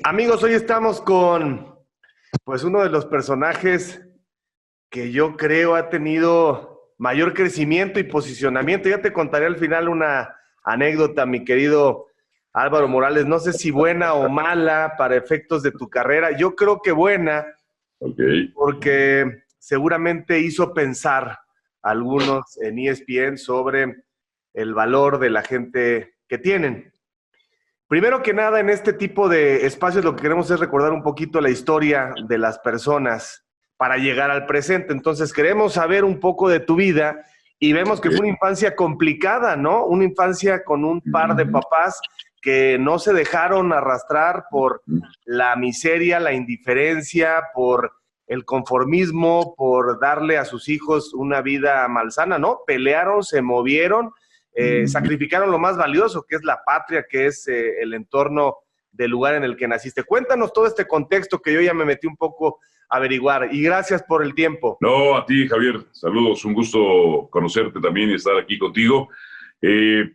Amigos, hoy estamos con pues uno de los personajes que yo creo ha tenido mayor crecimiento y posicionamiento. Ya te contaré al final una anécdota, mi querido Álvaro Morales. No sé si buena o mala para efectos de tu carrera. Yo creo que buena, Ok. porque seguramente hizo pensar a algunos en ESPN sobre el valor de la gente que tienen. Primero que nada, en este tipo de espacios lo que queremos es recordar un poquito la historia de las personas para llegar al presente. Entonces, queremos saber un poco de tu vida y vemos que fue una infancia complicada, ¿no? Una infancia con un par de papás que no se dejaron arrastrar por la miseria, la indiferencia, por el conformismo, por darle a sus hijos una vida malsana, ¿no? Pelearon, se movieron, sacrificaron lo más valioso, que es la patria, que es el entorno del lugar en el que naciste. Cuéntanos todo este contexto que yo ya me metí un poco a averiguar, y gracias por el tiempo. No, a ti, Javier, saludos, un gusto conocerte también y estar aquí contigo. Eh,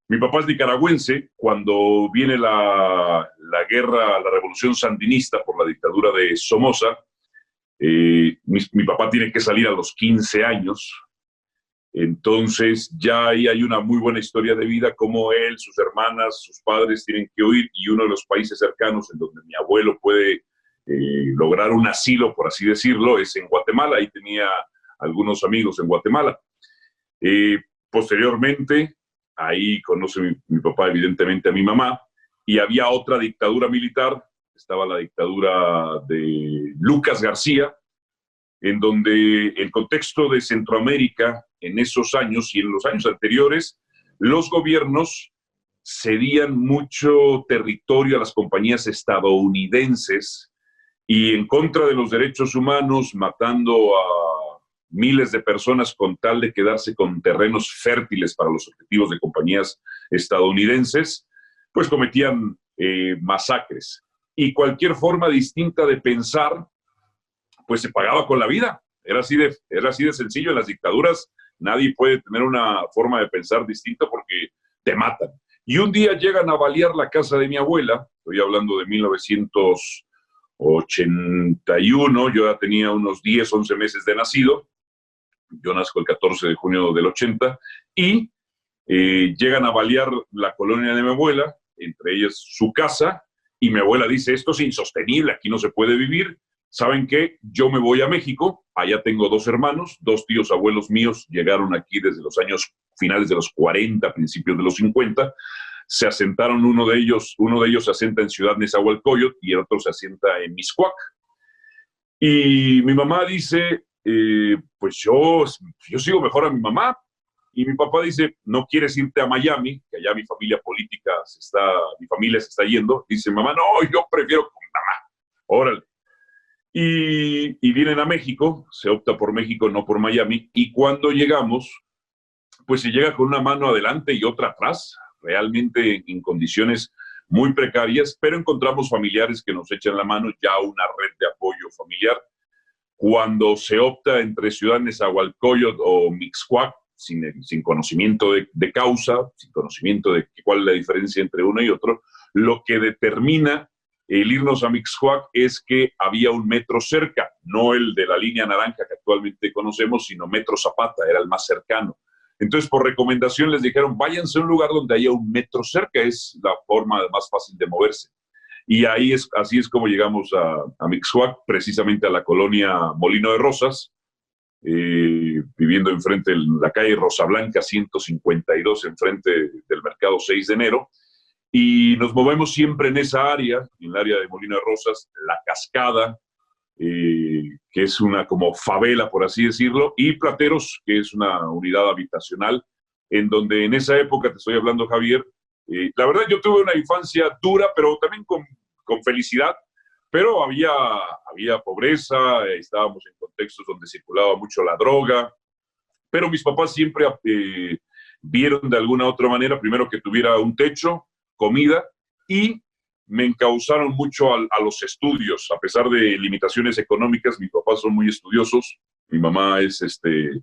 Mi papá es nicaragüense. Cuando viene la guerra, la revolución sandinista por la dictadura de Somoza, mi papá tiene que salir a los 15 años. Entonces ya ahí hay una muy buena historia de vida, como él, sus hermanas, sus padres tienen que huir, y uno de los países cercanos en donde mi abuelo puede lograr un asilo, por así decirlo, es en Guatemala. Ahí tenía algunos amigos en Guatemala. Eh, Posteriormente, ahí conoce mi papá evidentemente a mi mamá, y había otra dictadura militar. Estaba la dictadura de Lucas García, en donde el contexto de Centroamérica en esos años y en los años anteriores, los gobiernos cedían mucho territorio a las compañías estadounidenses y en contra de los derechos humanos, matando a miles de personas con tal de quedarse con terrenos fértiles para los objetivos de compañías estadounidenses, pues cometían masacres. Y cualquier forma distinta de pensar pues se pagaba con la vida. Era así de sencillo. En las dictaduras nadie puede tener una forma de pensar distinta porque te matan. Y un día llegan a balear la casa de mi abuela. Estoy hablando de 1981. Yo ya tenía unos 10, 11 meses de nacido. Yo nazco el 14 de junio del 80. Y llegan a balear la colonia de mi abuela, entre ellas su casa, y mi abuela dice: esto es insostenible, aquí no se puede vivir. ¿Saben qué? Yo me voy a México. Allá tengo dos hermanos, dos tíos abuelos míos llegaron aquí desde los años finales de los 40, principios de los 50. Se asentaron, uno de ellos se asienta en Ciudad Nezahualcóyotl y el otro se asienta en Mixcoac. Y mi mamá dice, pues yo sigo mejor a mi mamá. Y mi papá dice: ¿no quieres irte a Miami? Que allá mi familia política mi familia se está yendo. Dice mamá: no, yo prefiero con mamá. Órale. Y vienen a México, se opta por México, no por Miami, y cuando llegamos, pues se llega con una mano adelante y otra atrás, realmente en condiciones muy precarias, pero encontramos familiares que nos echan la mano, ya una red de apoyo familiar. Cuando se opta entre Ciudad Nezahualcóyotl o Mixcoac, sin conocimiento de causa, sin conocimiento de cuál es la diferencia entre uno y otro, lo que determina el irnos a Mixcoac es que había un metro cerca, no el de la línea naranja que actualmente conocemos, sino Metro Zapata, era el más cercano. Entonces, por recomendación les dijeron: váyanse a un lugar donde haya un metro cerca, es la forma más fácil de moverse. Y así es como llegamos a Mixcoac, precisamente a la colonia Molino de Rosas, viviendo enfrente de la calle Rosa Blanca 152, enfrente del mercado 6 de enero. Y nos movemos siempre en esa área, en el área de Molino de Rosas, La Cascada, que es una como favela, por así decirlo, y Plateros, que es una unidad habitacional, en donde en esa época, te estoy hablando, Javier, la verdad yo tuve una infancia dura, pero también con felicidad, pero había pobreza, estábamos en contextos donde circulaba mucho la droga, pero mis papás siempre vieron de alguna u otra manera, primero, que tuviera un techo, comida, y me encausaron mucho a los estudios. A pesar de limitaciones económicas, mis papás son muy estudiosos. Mi mamá es eh,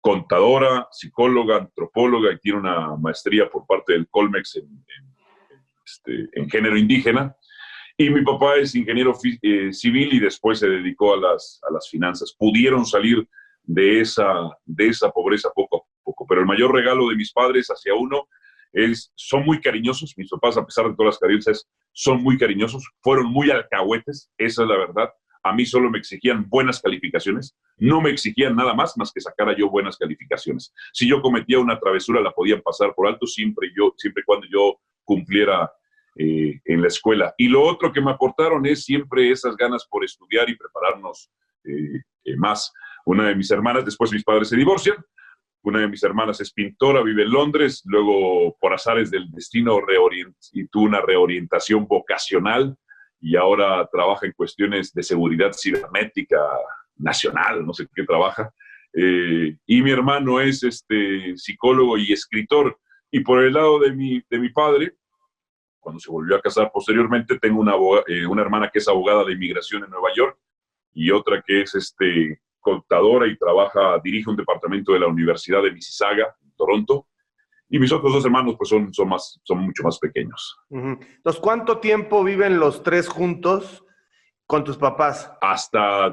contadora, psicóloga, antropóloga, y tiene una maestría por parte del Colmex en género indígena. Y mi papá es ingeniero civil y después se dedicó a las finanzas. Pudieron salir de esa pobreza poco a poco. Pero el mayor regalo de mis padres hacia uno son muy cariñosos. Mis papás, a pesar de todas las carencias, son muy cariñosos. Fueron muy alcahuetes, esa es la verdad. A mí solo me exigían buenas calificaciones. No me exigían nada más que sacara yo buenas calificaciones. Si yo cometía una travesura, la podían pasar por alto siempre y cuando yo cumpliera en la escuela. Y lo otro que me aportaron es siempre esas ganas por estudiar y prepararnos más. Una de mis hermanas, después mis padres se divorcian, una de mis hermanas es pintora, vive en Londres, luego por azares del destino y tuvo una reorientación vocacional y ahora trabaja en cuestiones de seguridad cibernética nacional, no sé qué trabaja. Y mi hermano es psicólogo y escritor. Y por el lado de mi padre, cuando se volvió a casar posteriormente, tengo una hermana que es abogada de inmigración en Nueva York y otra que es contadora y dirige un departamento de la Universidad de Mississauga, en Toronto. Y mis otros dos hermanos pues son mucho más pequeños. Entonces, ¿cuánto tiempo viven los tres juntos con tus papás?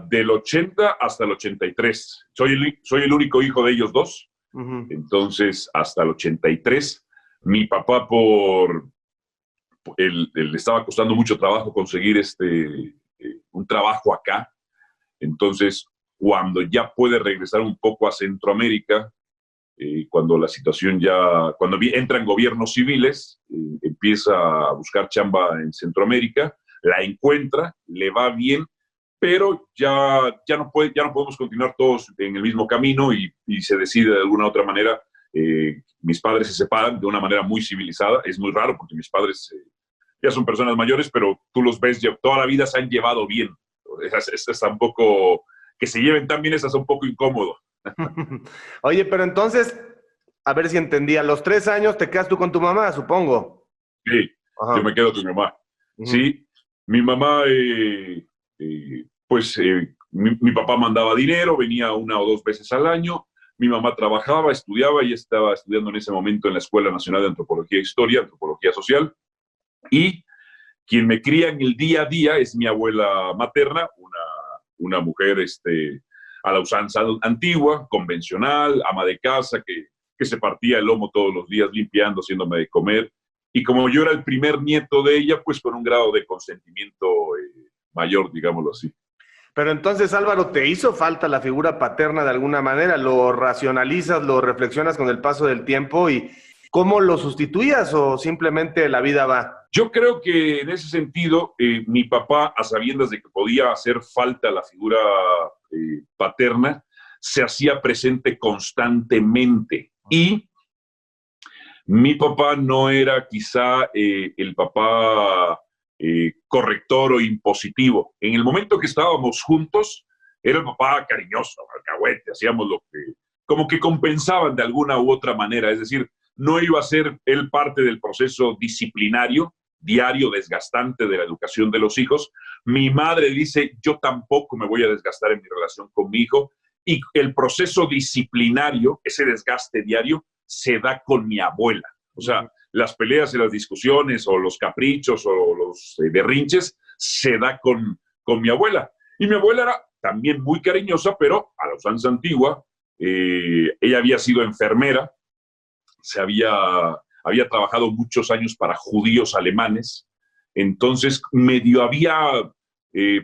Del 80 hasta el 83. Soy el único hijo de ellos dos. Entonces, hasta el 83. Mi papá le estaba costando mucho trabajo conseguir un trabajo acá. Entonces, cuando ya puede regresar un poco a Centroamérica, cuando la situación cuando entran gobiernos civiles, empieza a buscar chamba en Centroamérica, la encuentra, le va bien, pero ya no podemos continuar todos en el mismo camino y se decide de alguna otra manera. Mis padres se separan de una manera muy civilizada. Es muy raro porque mis padres ya son personas mayores, pero tú los ves, toda la vida se han llevado bien. Es un poco, que se lleven tan bien, es un poco incómodo. Oye, pero entonces, a ver si entendí, a los 3 años te quedas tú con tu mamá, supongo. Sí, yo me quedo con mi mamá. Sí, mi mamá, mi papá mandaba dinero, venía 1 o 2 veces al año. Mi mamá trabajaba, estudiaba y estaba estudiando en ese momento en la Escuela Nacional de Antropología e Historia, Antropología Social. Y quien me cría en el día a día es mi abuela materna, una mujer a la usanza antigua, convencional, ama de casa, que se partía el lomo todos los días limpiando, haciéndome de comer. Y como yo era el primer nieto de ella, pues con un grado de consentimiento mayor, digámoslo así. Pero entonces, Álvaro, ¿te hizo falta la figura paterna de alguna manera? ¿Lo racionalizas, lo reflexionas con el paso del tiempo y cómo lo sustituías o simplemente la vida va? Yo creo que en ese sentido, mi papá, a sabiendas de que podía hacer falta la figura paterna, se hacía presente constantemente. Y mi papá no era quizá el papá corrector o impositivo. En el momento que estábamos juntos, era el papá cariñoso, alcahuete, hacíamos como que compensaban de alguna u otra manera. Es decir, no iba a ser él parte del proceso disciplinario, diario, desgastante de la educación de los hijos. Mi madre dice, yo tampoco me voy a desgastar en mi relación con mi hijo. Y el proceso disciplinario, ese desgaste diario, se da con mi abuela. O sea, las peleas y las discusiones o los caprichos o los berrinches se da con mi abuela. Y mi abuela era también muy cariñosa, pero a la usanza antigua. Ella había sido enfermera, había trabajado muchos años para judíos alemanes, entonces medio había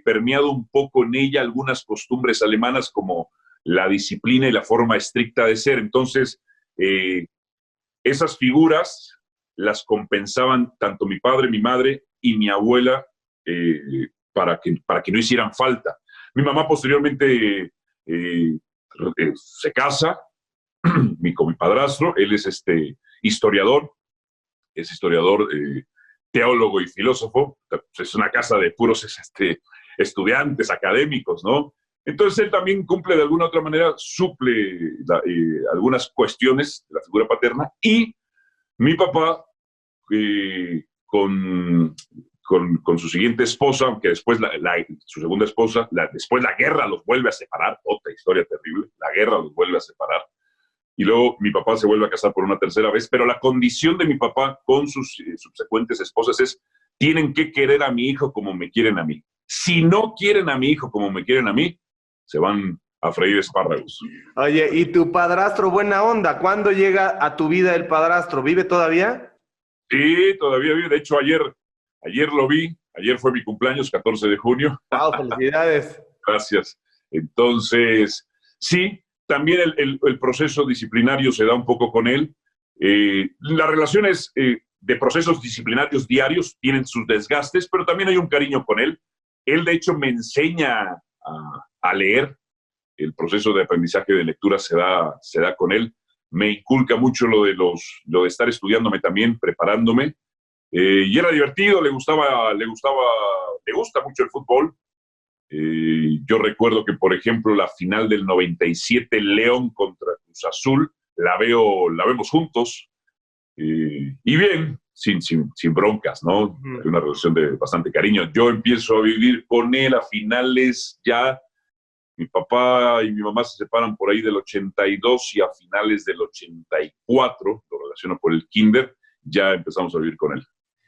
permeado un poco en ella algunas costumbres alemanas como la disciplina y la forma estricta de ser. Entonces, esas figuras las compensaban tanto mi padre, mi madre y mi abuela para que no hicieran falta. Mi mamá posteriormente se casa con mi padrastro. Él es historiador, teólogo y filósofo. Es una casa de puros estudiantes académicos, ¿no? Entonces él también cumple de alguna otra manera, suple algunas cuestiones de la figura paterna. Y mi papá, con su siguiente esposa, aunque después su segunda esposa, después la guerra los vuelve a separar, otra historia terrible, la guerra los vuelve a separar. Y luego mi papá se vuelve a casar por una tercera vez, pero la condición de mi papá con sus subsecuentes esposas es tienen que querer a mi hijo como me quieren a mí. Si no quieren a mi hijo como me quieren a mí, se van a freír espárragos. Oye, ¿y tu padrastro, buena onda? ¿Cuándo llega a tu vida el padrastro? ¿Vive todavía? Sí, todavía vive. De hecho, ayer lo vi. Ayer fue mi cumpleaños, 14 de junio. ¡Wow! ¡Felicidades! Gracias. Entonces, sí, también el proceso disciplinario se da un poco con él. Las relaciones de procesos disciplinarios diarios tienen sus desgastes, pero también hay un cariño con él. Él, de hecho, me enseña a leer. El proceso de aprendizaje de lectura se da con él. Me inculca mucho lo de estar estudiándome también, preparándome. Y era divertido, le gusta mucho el fútbol. Yo recuerdo que, por ejemplo, la final del 97, León contra Cruz Azul, la vemos juntos. Y bien, sin broncas, ¿no? Hay una relación de bastante cariño. Yo empiezo a vivir con él a finales ya. Mi papá y mi mamá se separan por ahí del 82 y a finales del 84, lo relaciono por el kinder, ya empezamos a vivir con él.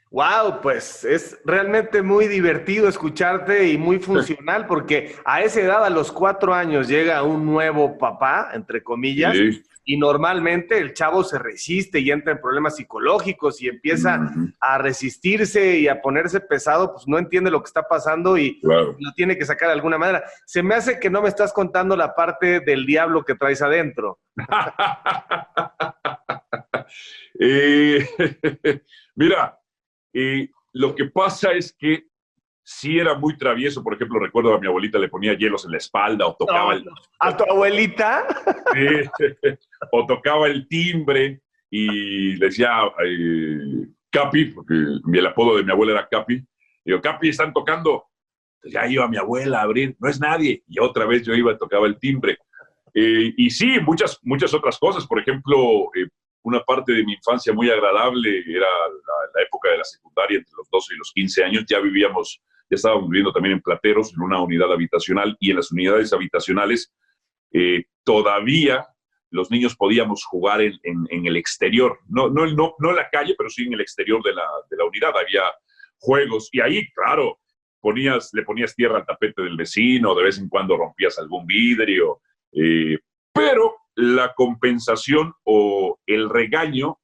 Wow, pues es realmente muy divertido escucharte y muy funcional porque a esa edad, a los 4 años, llega un nuevo papá, entre comillas, Sí. y normalmente el chavo se resiste y entra en problemas psicológicos y empieza a resistirse y a ponerse pesado, pues no entiende lo que está pasando y Claro. lo tiene que sacar de alguna manera. Se me hace que no me estás contando la parte del diablo que traes adentro. Mira, lo que pasa es que sí era muy travieso. Por ejemplo, recuerdo a mi abuelita le ponía hielos en la espalda o tocaba ¿A tu abuelita? o tocaba el timbre y le decía Capi, porque el apodo de mi abuela era Capi. Digo, Capi, están tocando. Entonces ya iba mi abuela a abrir, no es nadie. Y otra vez yo iba y tocaba el timbre. Y sí, muchas otras cosas. Por ejemplo, una parte de mi infancia muy agradable era la época de la secundaria, entre los 12 y los 15 años. Ya estábamos viviendo también en Plateros, en una unidad habitacional, y en las unidades habitacionales todavía los niños podíamos jugar en el exterior. No en la calle, pero sí en el exterior de la unidad. Había juegos, y ahí, claro, le ponías tierra al tapete del vecino, de vez en cuando rompías algún vidrio, pero la compensación o el regaño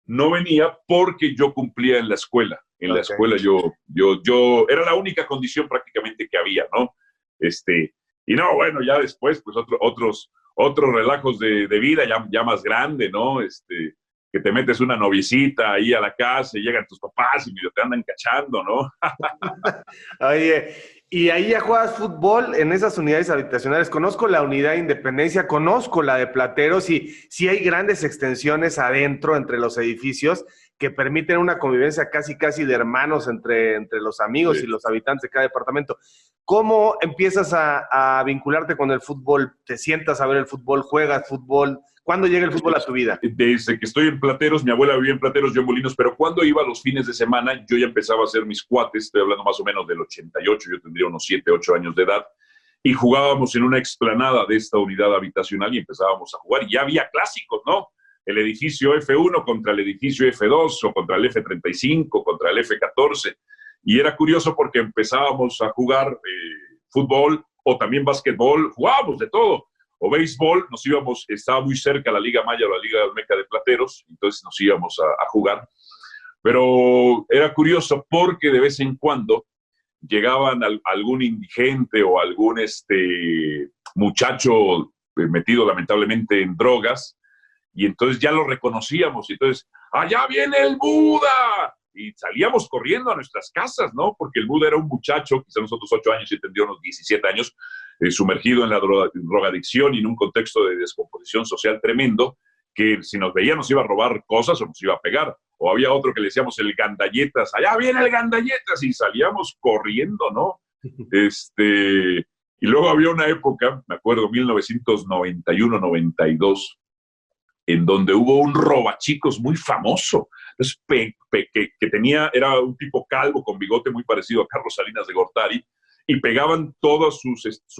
no venía porque yo cumplía en la escuela. En la escuela yo era la única condición prácticamente que había, ¿no? Y no, bueno, ya después, pues otros relajos de vida ya más grande, ¿no? Que te metes una noviecita ahí a la casa y llegan tus papás y medio te andan cachando, ¿no? Oye, y ahí ya juegas fútbol en esas unidades habitacionales. Conozco la unidad de Independencia, conozco la de Plateros y sí hay grandes extensiones adentro entre los edificios que permiten una convivencia casi de hermanos entre los amigos y los habitantes de cada departamento. ¿Cómo empiezas a vincularte con el fútbol? ¿Te sientas a ver el fútbol? ¿Juegas fútbol? ¿Cuándo llega el fútbol a tu vida? Desde que estoy en Plateros, mi abuela vivía en Plateros, yo en Molinos, pero cuando iba los fines de semana, yo ya empezaba a hacer mis cuates, estoy hablando más o menos del 88, yo tendría unos 7, 8 años de edad, y jugábamos en una explanada de esta unidad habitacional y empezábamos a jugar, y ya había clásicos, ¿no? El edificio F1 contra el edificio F2, o contra el F35, contra el F14, y era curioso porque empezábamos a jugar fútbol, o también básquetbol, jugábamos de todo, o béisbol, estaba muy cerca la Liga Maya o la Liga Olmeca de Plateros, entonces nos íbamos a jugar. Pero era curioso porque de vez en cuando llegaban algún indigente o algún muchacho metido lamentablemente en drogas, y entonces ya lo reconocíamos, y entonces, ¡allá viene el Buda! Y salíamos corriendo a nuestras casas, ¿no? Porque el Buda era un muchacho, quizá nosotros 8 años y tendría unos 17 años, sumergido en la drogadicción y en un contexto de descomposición social tremendo, que si nos veía nos iba a robar cosas o nos iba a pegar. O había otro que le decíamos el gandalletas, allá viene el gandalletas, y salíamos corriendo, ¿no? Y luego había una época, me acuerdo, 1991-92, en donde hubo un robachicos muy famoso. Entonces, era un tipo calvo con bigote muy parecido a Carlos Salinas de Gortari, y pegaban toda su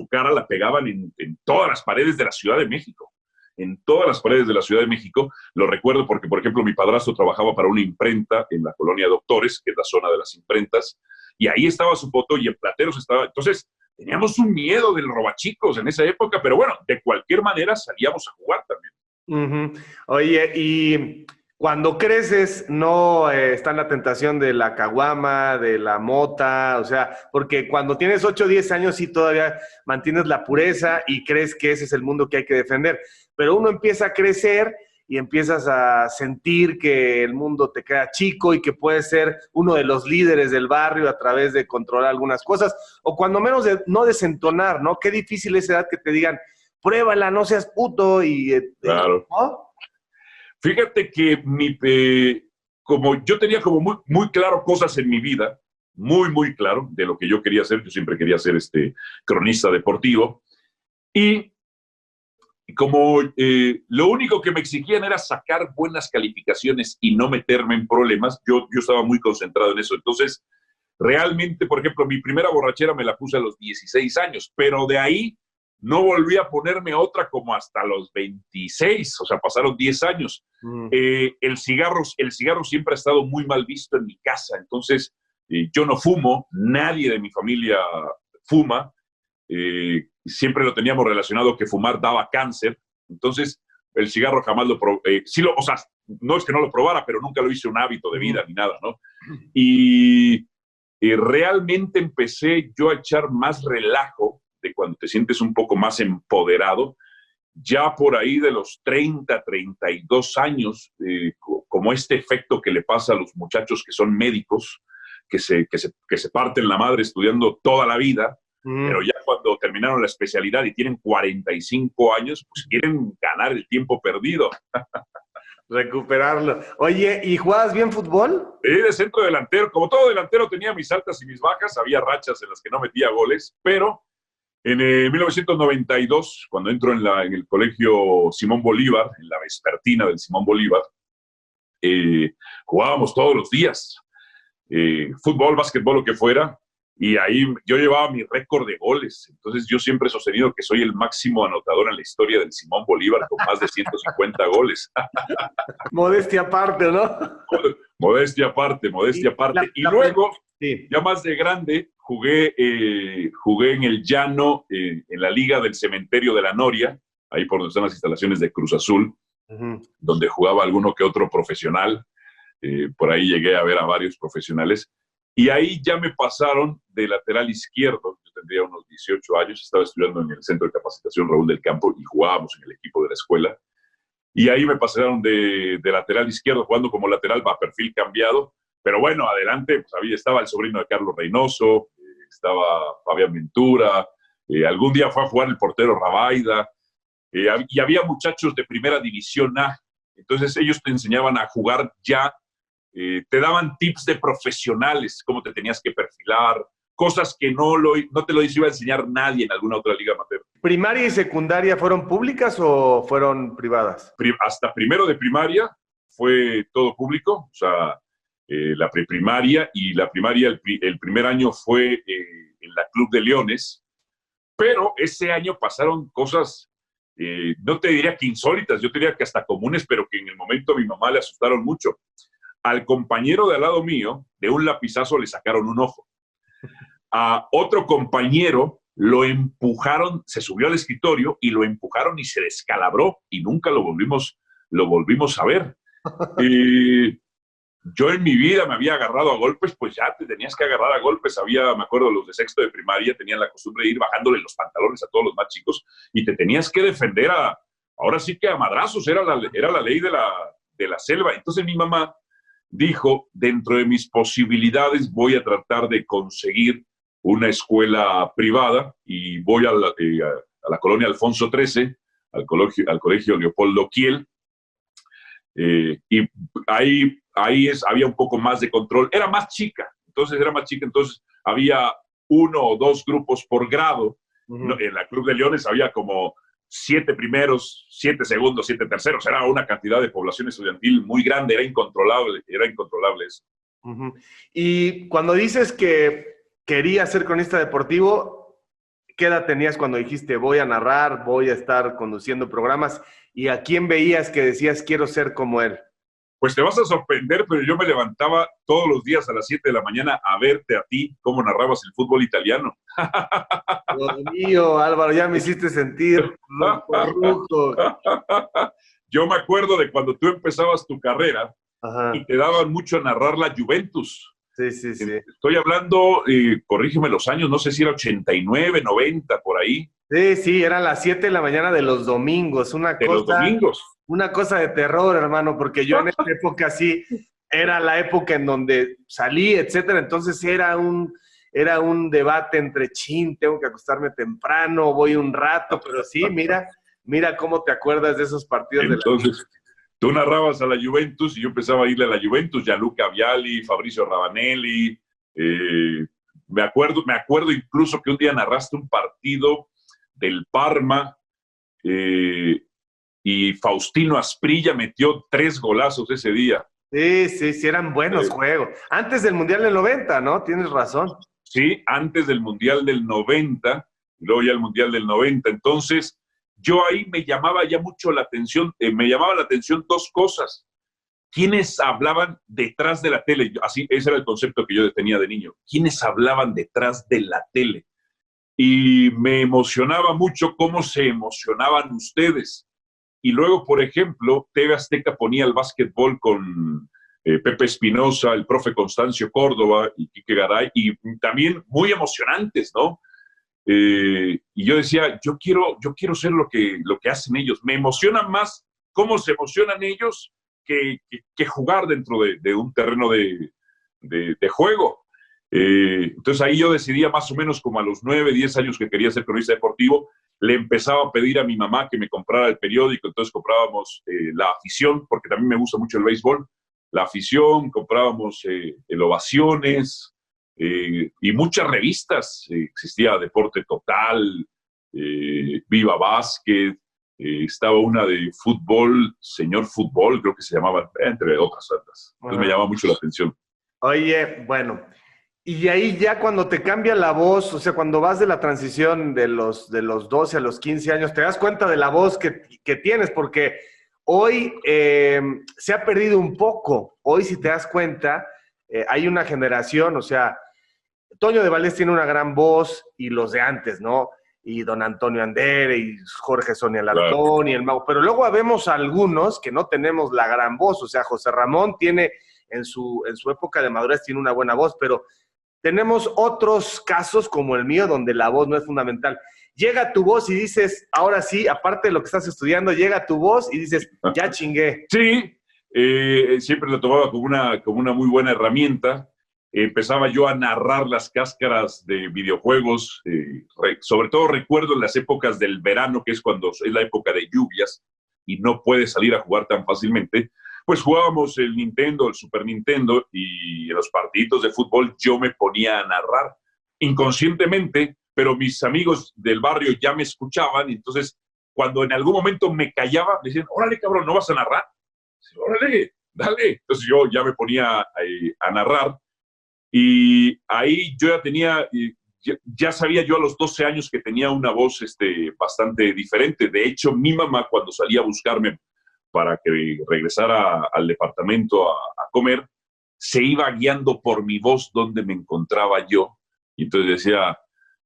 cara, la pegaban en todas las paredes de la Ciudad de México. en todas las paredes de la Ciudad de México. Lo recuerdo porque, por ejemplo, mi padrastro trabajaba para una imprenta en la colonia Doctores, que es la zona de las imprentas, y ahí estaba su foto y en Plateros estaba. Entonces, teníamos un miedo del robachicos en esa época, pero bueno, de cualquier manera salíamos a jugar también. Oye, y cuando creces, no está en la tentación de la caguama, de la mota, o sea, porque cuando tienes 8 o 10 años sí todavía mantienes la pureza y crees que ese es el mundo que hay que defender, pero uno empieza a crecer y empiezas a sentir que el mundo te queda chico y que puedes ser uno de los líderes del barrio a través de controlar algunas cosas, o cuando menos de no desentonar, ¿no? Qué difícil es esa edad que te digan, pruébala, no seas puto, y Claro. ¿no? Fíjate que como yo tenía como muy, muy claro cosas en mi vida, muy, muy claro de lo que yo quería hacer. Yo siempre quería ser cronista deportivo. Y como lo único que me exigían era sacar buenas calificaciones y no meterme en problemas, yo estaba muy concentrado en eso. Entonces, realmente, por ejemplo, mi primera borrachera me la puse a los 16 años, pero de ahí no volví a ponerme otra como hasta los 26, o sea, pasaron 10 años. El cigarro siempre ha estado muy mal visto en mi casa, entonces yo no fumo, nadie de mi familia fuma, siempre lo teníamos relacionado que fumar daba cáncer, entonces el cigarro jamás lo probé, sí o sea, no es que no lo probara, pero nunca lo hice un hábito de vida ni nada, ¿no? Y realmente empecé yo a echar más relajo de cuando te sientes un poco más empoderado, ya por ahí de los 30, 32 años, como este efecto que le pasa a los muchachos que son médicos, que se parten la madre estudiando toda la vida, pero ya cuando terminaron la especialidad y tienen 45 años, pues quieren ganar el tiempo perdido. Recuperarlo. Oye, ¿y jugabas bien fútbol? De centro delantero, como todo delantero tenía mis altas y mis bajas, había rachas en las que no metía goles, pero en 1992, cuando entro en el colegio Simón Bolívar, en la vespertina del Simón Bolívar, jugábamos todos los días, fútbol, básquetbol, lo que fuera, y ahí yo llevaba mi récord de goles. Entonces yo siempre he sostenido que soy el máximo anotador en la historia del Simón Bolívar, con más de 150 goles. Modestia aparte, ¿no? Modestia aparte, modestia aparte. Y luego, sí, ya más de grande, jugué en el llano, en la Liga del Cementerio de la Noria, ahí por donde están las instalaciones de Cruz Azul, donde jugaba alguno que otro profesional. Por ahí llegué a ver a varios profesionales. Y ahí ya me pasaron de lateral izquierdo. Yo tendría unos 18 años, estaba estudiando en el Centro de Capacitación Raúl del Campo y jugábamos en el equipo de la escuela. Y ahí me pasaron de lateral izquierdo, jugando como lateral a perfil cambiado. Pero bueno, adelante, pues estaba el sobrino de Carlos Reynoso, estaba Fabián Ventura, algún día fue a jugar el portero Rabaida, y había muchachos de primera división A. Entonces ellos te enseñaban a jugar ya, te daban tips de profesionales, cómo te tenías que perfilar, cosas que no te lo iba a enseñar nadie en alguna otra liga amateur. ¿Primaria y secundaria fueron públicas o fueron privadas? Hasta primero de primaria fue todo público, o sea, la preprimaria y la primaria, el primer año fue en la Club de Leones, pero ese año pasaron cosas, no te diría que insólitas, yo te diría que hasta comunes, pero que en el momento a mi mamá le asustaron mucho. Al compañero de al lado mío, de un lapizazo le sacaron un ojo. A otro compañero lo empujaron, se subió al escritorio y lo empujaron y se descalabró y nunca lo volvimos a ver. Yo en mi vida me había agarrado a golpes, pues ya te tenías que agarrar a golpes. Me acuerdo, los de sexto de primaria tenían la costumbre de ir bajándole los pantalones a todos los más chicos y te tenías que defender ahora sí que a madrazos, era la ley de la selva. Entonces mi mamá dijo, dentro de mis posibilidades voy a tratar de conseguir una escuela privada y voy a la colonia Alfonso XIII, al colegio Leopoldo Kiel, y ahí había un poco más de control. Era más chica, entonces había 1 o 2 grupos por grado. En la Club de Leones había como 7 primeros, 7 segundos, 7 terceros. Era una cantidad de población estudiantil muy grande, era incontrolable eso. Y cuando dices que querías ser cronista deportivo, ¿Qué edad tenías cuando dijiste voy a narrar, voy a estar conduciendo programas? ¿Y a quién veías que decías quiero ser como él? Pues te vas a sorprender, pero yo me levantaba todos los días a las 7 de la mañana a verte a ti cómo narrabas el fútbol italiano. Dios mío, Álvaro, ya me hiciste sentir rujo. Yo me acuerdo de cuando tú empezabas tu carrera Ajá. y te daban mucho a narrar la Juventus. Sí, sí, sí. Estoy hablando, corrígeme los años, no sé si era 89, 90, por ahí. Sí, sí, eran las 7 de la mañana de los domingos, De los domingos. una cosa de terror, hermano, porque yo en esta época sí, era la época en donde salí, etcétera, entonces era un debate entre tengo que acostarme temprano, voy un rato, pero sí, mira cómo te acuerdas de esos partidos. Entonces, tú narrabas a la Juventus y yo empezaba a irle a la Juventus, Gianluca Vialli, Fabrizio Ravanelli. Me acuerdo incluso que un día narraste un partido del Parma y Faustino Asprilla metió 3 golazos ese día. Sí, sí, sí, eran buenos juegos. Antes del Mundial del 90, ¿no? Tienes razón. Sí, antes del Mundial del 90, y luego ya el Mundial del 90. Entonces, yo ahí me llamaba ya mucho la atención, me llamaba la atención 2 cosas. ¿Quiénes hablaban detrás de la tele? Así, ese era el concepto que yo tenía de niño. ¿Quiénes hablaban detrás de la tele? Y me emocionaba mucho cómo se emocionaban ustedes. Y luego, por ejemplo, TV Azteca ponía el básquetbol con Pepe Espinosa, el profe Constancio Córdoba y Quique Garay, y también muy emocionantes, ¿no? Y yo decía, yo quiero ser lo que hacen ellos. Me emociona más cómo se emocionan ellos que jugar dentro de un terreno de juego. Entonces ahí yo decidía más o menos como a los 9, 10 años que quería ser cronista deportivo, le empezaba a pedir a mi mamá que me comprara el periódico, entonces comprábamos La Afición, porque también me gusta mucho el béisbol, La Afición, comprábamos el Ovaciones y muchas revistas, existía Deporte Total, Viva Básquet, estaba una de fútbol, Señor Fútbol, creo que se llamaba, entre otras tantas. Entonces me llamaba mucho la atención. Oye, bueno, y ahí ya cuando te cambia la voz, o sea, cuando vas de la transición de los 12 a los 15 años, te das cuenta de la voz que tienes, porque hoy se ha perdido un poco. Hoy, si te das cuenta, hay una generación, o sea, Toño de Valdés tiene una gran voz y los de antes, ¿no? Y don Antonio Andere y Jorge Sonia Alarcón, claro, y el Mago. Pero luego habemos algunos que no tenemos la gran voz. O sea, José Ramón tiene, en su época de madurez, tiene una buena voz, pero tenemos otros casos como el mío donde la voz no es fundamental. Llega tu voz y dices, ahora sí, aparte de lo que estás estudiando, llega tu voz y dices, ya chingué. Sí, siempre lo tomaba como una muy buena herramienta. Empezaba yo a narrar las cáscaras de videojuegos, sobre todo recuerdo en las épocas del verano, que es cuando es la época de lluvias y no puedes salir a jugar tan fácilmente, pues jugábamos el Nintendo, el Super Nintendo, y en los partidos de fútbol yo me ponía a narrar inconscientemente, pero mis amigos del barrio ya me escuchaban, y entonces cuando en algún momento me callaba, me decían, órale cabrón, ¿no vas a narrar? Órale, dale. Entonces yo ya me ponía a narrar. Y ahí yo ya tenía, ya sabía yo a los 12 años que tenía una voz bastante diferente. De hecho, mi mamá cuando salía a buscarme para que regresara al departamento a comer, se iba guiando por mi voz donde me encontraba yo. Y entonces decía,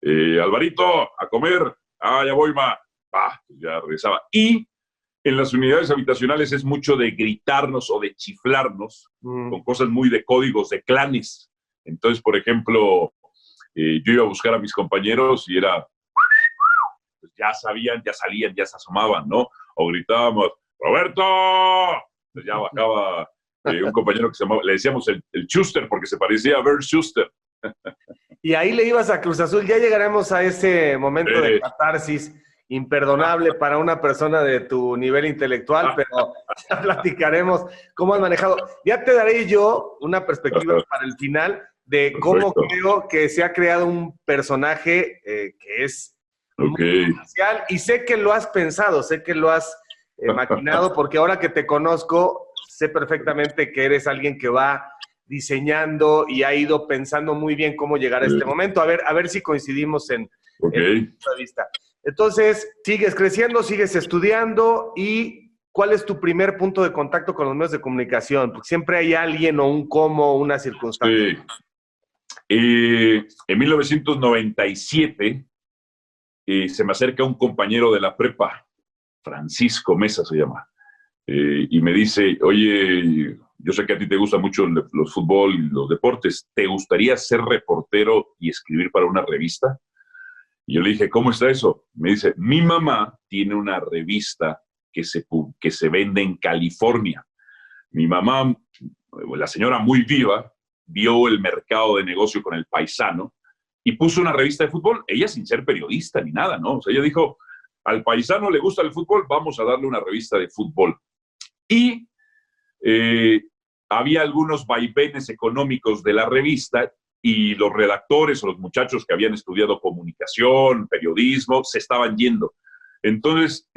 Alvarito, a comer. Ah, ya voy, ma. Ah, pues ya regresaba. Y en las unidades habitacionales es mucho de gritarnos o de chiflarnos con cosas muy de códigos, de clanes. Entonces, por ejemplo, yo iba a buscar a mis compañeros y era, pues ya sabían, ya salían, ya se asomaban, ¿no? O gritábamos, ¡Roberto! Entonces ya bajaba un compañero que se llamaba, le decíamos el Schuster, porque se parecía a Bert Schuster. Y ahí le ibas a Cruz Azul. Ya llegaremos a ese momento de catarsis imperdonable para una persona de tu nivel intelectual, pero ya platicaremos cómo has manejado. Ya te daré yo una perspectiva para el final de cómo creo que se ha creado un personaje que es muy especial, y sé que lo has pensado, sé que lo has maquinado, porque ahora que te conozco, sé perfectamente que eres alguien que va diseñando y ha ido pensando muy bien cómo llegar a este momento. A ver si coincidimos en Ok. punto de vista. Entonces, sigues creciendo, sigues estudiando y ¿cuál es tu primer punto de contacto con los medios de comunicación? Porque siempre hay alguien o un cómo, una circunstancia. Sí. En 1997 se me acerca un compañero de la prepa, Francisco Mesa se llama, y me dice, oye, yo sé que a ti te gusta mucho los fútbol y los deportes, ¿te gustaría ser reportero y escribir para una revista? Y yo le dije, ¿cómo está eso? Me dice, mi mamá tiene una revista que se vende en California. Mi mamá, la señora muy viva, vio el mercado de negocio con El Paisano y puso una revista de fútbol, ella sin ser periodista ni nada, ¿no? O sea, ella dijo, al paisano le gusta el fútbol, vamos a darle una revista de fútbol. Y eh, había algunos vaivenes económicos de la revista y los redactores o los muchachos que habían estudiado comunicación, periodismo, se estaban yendo. Entonces,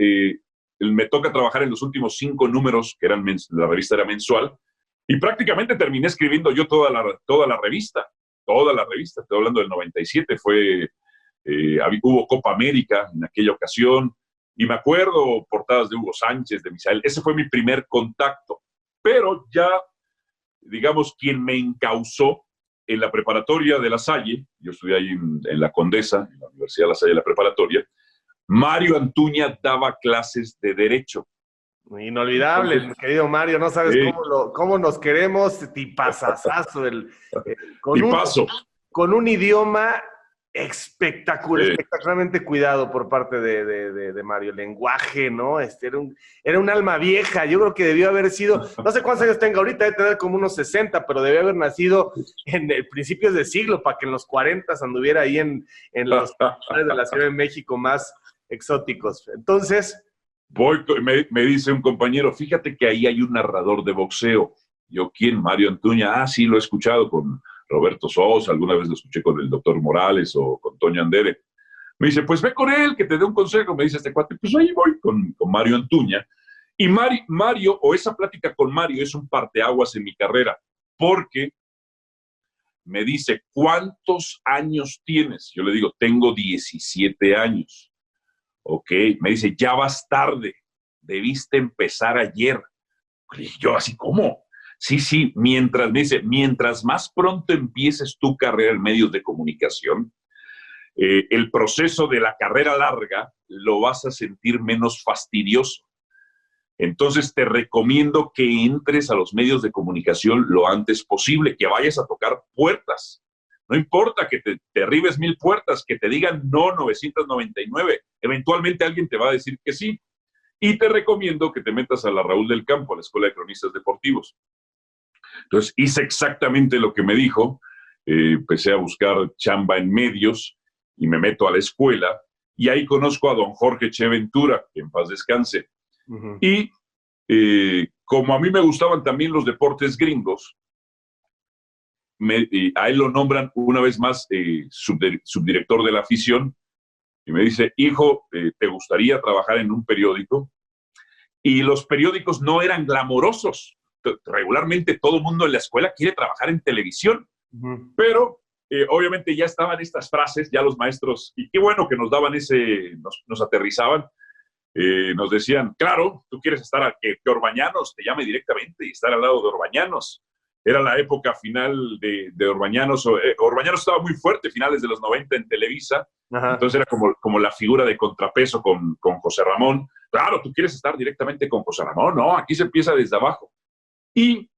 me toca trabajar en los últimos 5 números, que eran la revista era mensual, y prácticamente terminé escribiendo yo toda la revista, estoy hablando del 97, hubo Copa América en aquella ocasión, y me acuerdo portadas de Hugo Sánchez, de Misael, ese fue mi primer contacto, pero ya, digamos, quien me encausó en la preparatoria de La Salle, yo estudié ahí en La Condesa, en la Universidad de La Salle, la preparatoria, Mario Antuña daba clases de Derecho. Inolvidable, Entonces, mi querido Mario, no sabes cómo nos queremos, tipazazazo, y paso. con un idioma espectacular, Sí. espectacularmente cuidado por parte de Mario, el lenguaje, ¿no? Era un alma vieja, yo creo que debió haber sido, no sé cuántos años tenga ahorita, debe tener como unos 60, pero debió haber nacido en principios de siglo, para que en los 40 anduviera ahí en los lugares de la Ciudad de México más exóticos. Entonces... Me dice un compañero, fíjate que ahí hay un narrador de boxeo. Yo, ¿quién? Mario Antuña. Ah, sí, lo he escuchado con Roberto Sosa, alguna vez lo escuché con el doctor Morales o con Toño Andere. Me dice, pues ve con él, que te dé un consejo. Me dice este cuate, pues ahí voy con Mario Antuña. Y Mario, o esa plática con Mario es un parteaguas en mi carrera, porque me dice, ¿cuántos años tienes? Yo le digo, tengo 17 años. Ok, me dice, ya vas tarde, debiste empezar ayer. Y yo así, ¿cómo? Sí, me dice, mientras más pronto empieces tu carrera en medios de comunicación, el proceso de la carrera larga lo vas a sentir menos fastidioso. Entonces te recomiendo que entres a los medios de comunicación lo antes posible, que vayas a tocar puertas. No importa que te derribes 1000 puertas, que te digan no 999. Eventualmente alguien te va a decir que sí. Y te recomiendo que te metas a la Raúl del Campo, a la Escuela de Cronistas Deportivos. Entonces hice exactamente lo que me dijo. Empecé a buscar chamba en medios y me meto a la escuela. Y ahí conozco a don Jorge Che Ventura, que en paz descanse. Uh-huh. Y como a mí me gustaban también los deportes gringos, a él lo nombran una vez más subdirector de la afición y me dice, hijo, ¿te gustaría trabajar en un periódico? Y los periódicos no eran glamorosos. Regularmente todo el mundo en la escuela quiere trabajar en televisión, pero obviamente ya estaban estas frases, ya los maestros, y qué bueno que nos daban nos aterrizaban, nos decían, claro, tú quieres estar, que Orbañanos te llame directamente y estar al lado de Orbañanos. Era la época final de Orbañanos. Orbañanos estaba muy fuerte, finales de los 90 en Televisa. Ajá. Entonces era como la figura de contrapeso con José Ramón. Claro, tú quieres estar directamente con José Ramón. No, aquí se empieza desde abajo. Y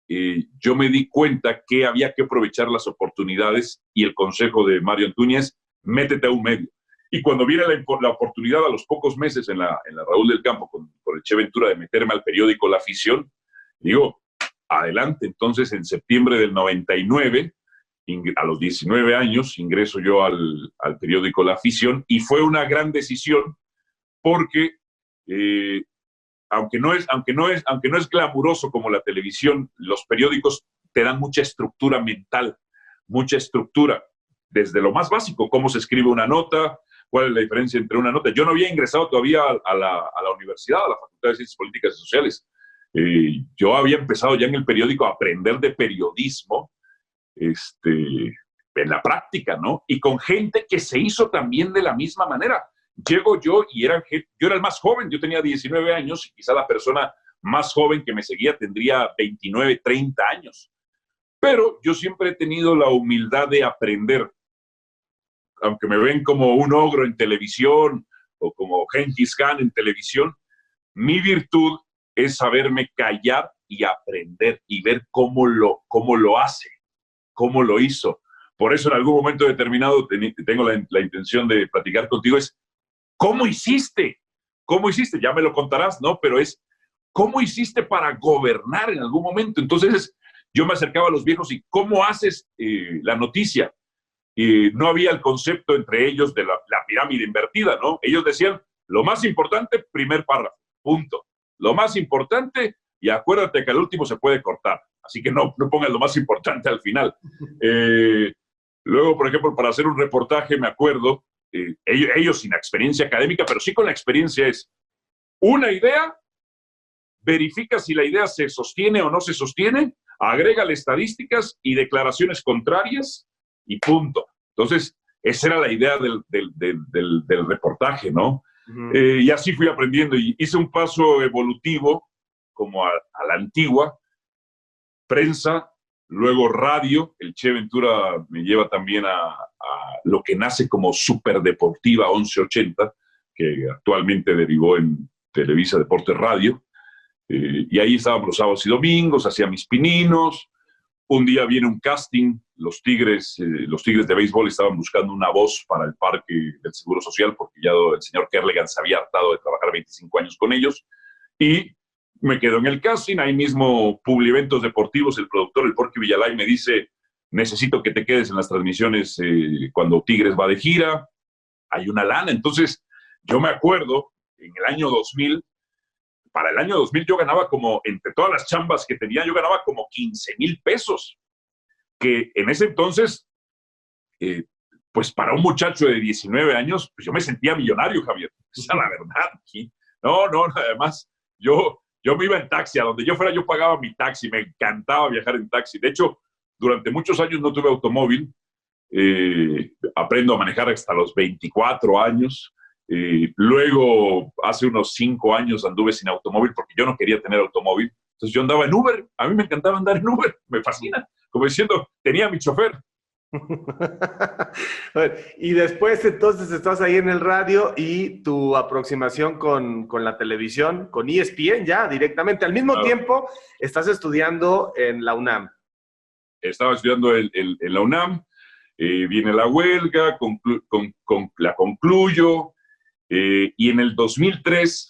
yo me di cuenta que había que aprovechar las oportunidades y el consejo de Mario Antúñez, métete a un medio. Y cuando viene la oportunidad a los pocos meses en la Raúl del Campo con el Che Ventura de meterme al periódico La Afición, digo, adelante. Entonces, en septiembre del 99, a los 19 años, ingreso yo al periódico La Afición y fue una gran decisión porque, aunque no es glamuroso como la televisión, los periódicos te dan mucha estructura mental, mucha estructura, desde lo más básico, cómo se escribe una nota, cuál es la diferencia entre una nota. Yo no había ingresado todavía a la universidad, a la Facultad de Ciencias Políticas y Sociales. Yo había empezado ya en el periódico a aprender de periodismo, en la práctica, ¿no? Y con gente que se hizo también de la misma manera. Llego yo y yo era el más joven, yo tenía 19 años y quizá la persona más joven que me seguía tendría 29, 30 años. Pero yo siempre he tenido la humildad de aprender. Aunque me ven como un ogro en televisión o como Gengis Khan en televisión, mi virtud es saberme callar y aprender y ver cómo lo hace, cómo lo hizo. Por eso en algún momento determinado tengo la intención de platicar contigo, es ¿cómo hiciste? ¿Cómo hiciste? Ya me lo contarás, ¿no? Pero es ¿cómo hiciste para gobernar en algún momento? Entonces yo me acercaba a los viejos y ¿cómo haces la noticia? Y no había el concepto entre ellos de la pirámide invertida, ¿no? Ellos decían, lo más importante, primer párrafo, punto. Lo más importante, y acuérdate que al último se puede cortar, así que no pongas lo más importante al final. Luego, por ejemplo, para hacer un reportaje, me acuerdo, ellos sin experiencia académica, pero sí con la experiencia es una idea, verifica si la idea se sostiene o no se sostiene, agrégale estadísticas y declaraciones contrarias, y punto. Entonces, esa era la idea del reportaje, ¿no? Y así fui aprendiendo y hice un paso evolutivo como a la antigua, prensa, luego radio. El Che Ventura me lleva también a lo que nace como Superdeportiva 1180, que actualmente derivó en Televisa Deportes Radio. Y ahí estábamos los sábados y domingos, hacía mis pininos. Un día viene un casting, los Tigres de béisbol estaban buscando una voz para el parque del Seguro Social porque ya el señor Kerlegan se había hartado de trabajar 25 años con ellos y me quedo en el casting. Ahí mismo Publiventos Deportivos, el productor, el Porky Villalay, me dice, necesito que te quedes en las transmisiones cuando Tigres va de gira, hay una lana. Entonces yo me acuerdo, en el año 2000, para el año 2000 yo ganaba como, entre todas las chambas que tenía, yo ganaba como 15,000 pesos, que en ese entonces, pues para un muchacho de 19 años, pues yo me sentía millonario, Javier. Esa es la verdad. No, además, yo me iba en taxi, a donde yo fuera yo pagaba mi taxi, me encantaba viajar en taxi. De hecho, durante muchos años no tuve automóvil, aprendo a manejar hasta los 24 años. Luego, hace unos 5 años anduve sin automóvil porque yo no quería tener automóvil. Entonces yo andaba en Uber. A mí me encantaba andar en Uber. Me fascina. Como diciendo, tenía mi chofer. Y después entonces estás ahí en el radio y tu aproximación con la televisión, con ESPN ya directamente. Al mismo tiempo estás estudiando en la UNAM. Estaba estudiando en la UNAM. Viene la huelga, la concluyo. Y en el 2003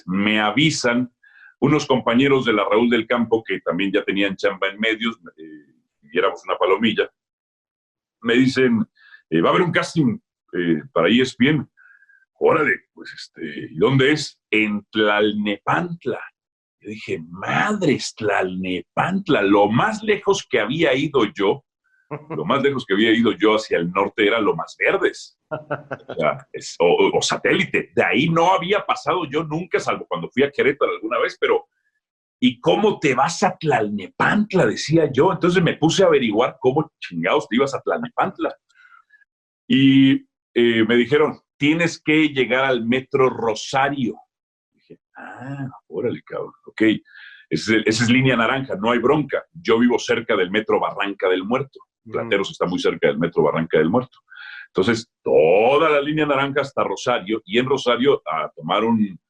me avisan unos compañeros de la Raúl del Campo que también ya tenían chamba en medios, y éramos una palomilla, me dicen, va a haber un casting para ESPN. Órale, pues ¿y dónde es? En Tlalnepantla. Yo dije, madres, Tlalnepantla, lo más lejos que había ido yo hacia el norte era Lomas Verdes, o Satélite. De ahí no había pasado yo nunca, salvo cuando fui a Querétaro alguna vez, pero ¿y cómo te vas a Tlalnepantla? Decía yo. Entonces me puse a averiguar cómo chingados te ibas a Tlalnepantla. Y me dijeron, tienes que llegar al Metro Rosario. Dije, órale, cabrón, ok. Esa es línea naranja, no hay bronca. Yo vivo cerca del Metro Barranca del Muerto. Plateros está muy cerca del Metro Barranca del Muerto. Entonces, toda la línea naranja hasta Rosario, y en Rosario a tomar un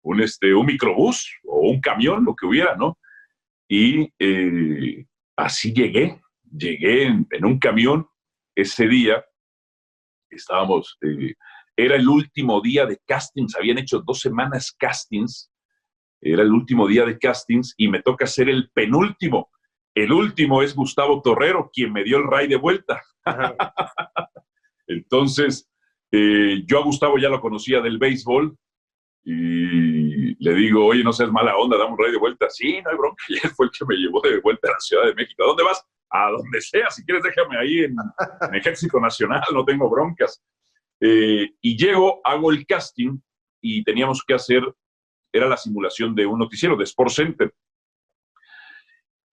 microbús o un camión, lo que hubiera, ¿no? Y así llegué en un camión. Ese día estábamos, era el último día de castings, habían hecho 2 semanas castings, era el último día de castings y me toca ser el penúltimo. El último es Gustavo Torrero, quien me dio el ray de vuelta. Entonces, yo a Gustavo ya lo conocía del béisbol y le digo, oye, no seas mala onda, dame un ray de vuelta. Sí, no hay bronca. Y él fue el que me llevó de vuelta a la Ciudad de México. ¿A dónde vas? A donde sea. Si quieres, déjame ahí en Ejército Nacional, no tengo broncas. Y llego, hago el casting y teníamos que hacer, era la simulación de un noticiero de Sports Center.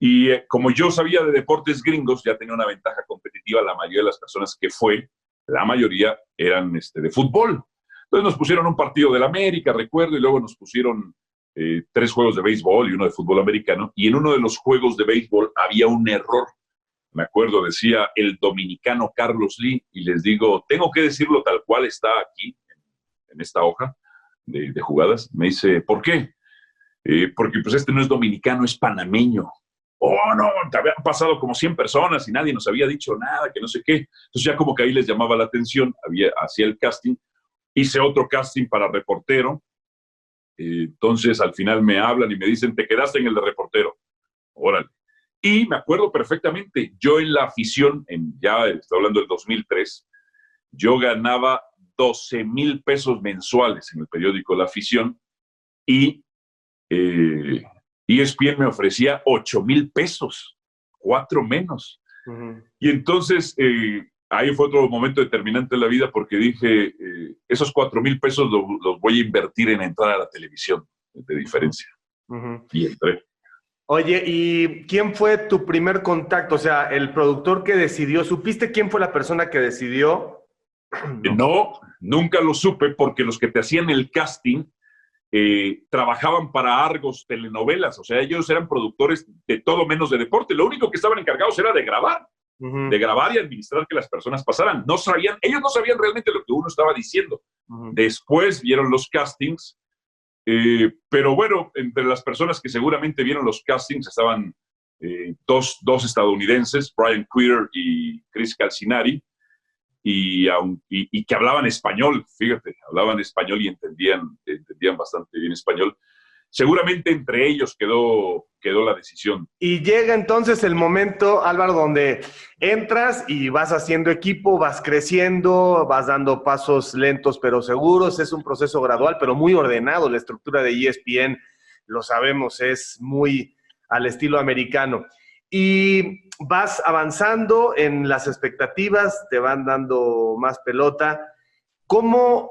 Y como yo sabía de deportes gringos, ya tenía una ventaja competitiva. La mayoría de las personas que fue, la mayoría eran de fútbol. Entonces nos pusieron un partido del América, recuerdo, y luego nos pusieron 3 juegos de béisbol y uno de fútbol americano. Y en uno de los juegos de béisbol había un error. Me acuerdo, decía el dominicano Carlos Lee, y les digo, tengo que decirlo tal cual está aquí, en esta hoja de jugadas. Me dice, ¿por qué? Porque pues este no es dominicano, es panameño. Oh, no, te habían pasado como 100 personas y nadie nos había dicho nada, que no sé qué. Entonces ya como que ahí les llamaba la atención, hacía el casting, hice otro casting para reportero. Entonces al final me hablan y me dicen, te quedaste en el de reportero. Órale. Y me acuerdo perfectamente, yo en la afición, ya estoy hablando del 2003, yo ganaba 12,000 pesos mensuales en el periódico La Afición y ESPN me ofrecía 8,000 pesos, 4 menos. Uh-huh. Y entonces ahí fue otro momento determinante en la vida porque dije, esos 4,000 pesos los voy a invertir en entrar a la televisión, de diferencia. Uh-huh. Y entré. Oye, ¿y quién fue tu primer contacto? O sea, el productor que decidió, ¿supiste quién fue la persona que decidió? No, nunca lo supe porque los que te hacían el casting trabajaban para Argos telenovelas, o sea, ellos eran productores de todo menos de deporte. Lo único que estaban encargados era de grabar, uh-huh, de grabar y administrar que las personas pasaran. Ellos no sabían realmente lo que uno estaba diciendo. Uh-huh. Después vieron los castings, pero bueno, entre las personas que seguramente vieron los castings estaban dos estadounidenses, Brian Queer y Chris Calcinari, y que hablaban español, fíjate, hablaban español y entendían bastante bien español. Seguramente entre ellos quedó la decisión. Y llega entonces el momento, Álvaro, donde entras y vas haciendo equipo, vas creciendo, vas dando pasos lentos pero seguros. Es un proceso gradual pero muy ordenado. La estructura de ESPN, lo sabemos, es muy al estilo americano. Y vas avanzando en las expectativas, te van dando más pelota. ¿Cómo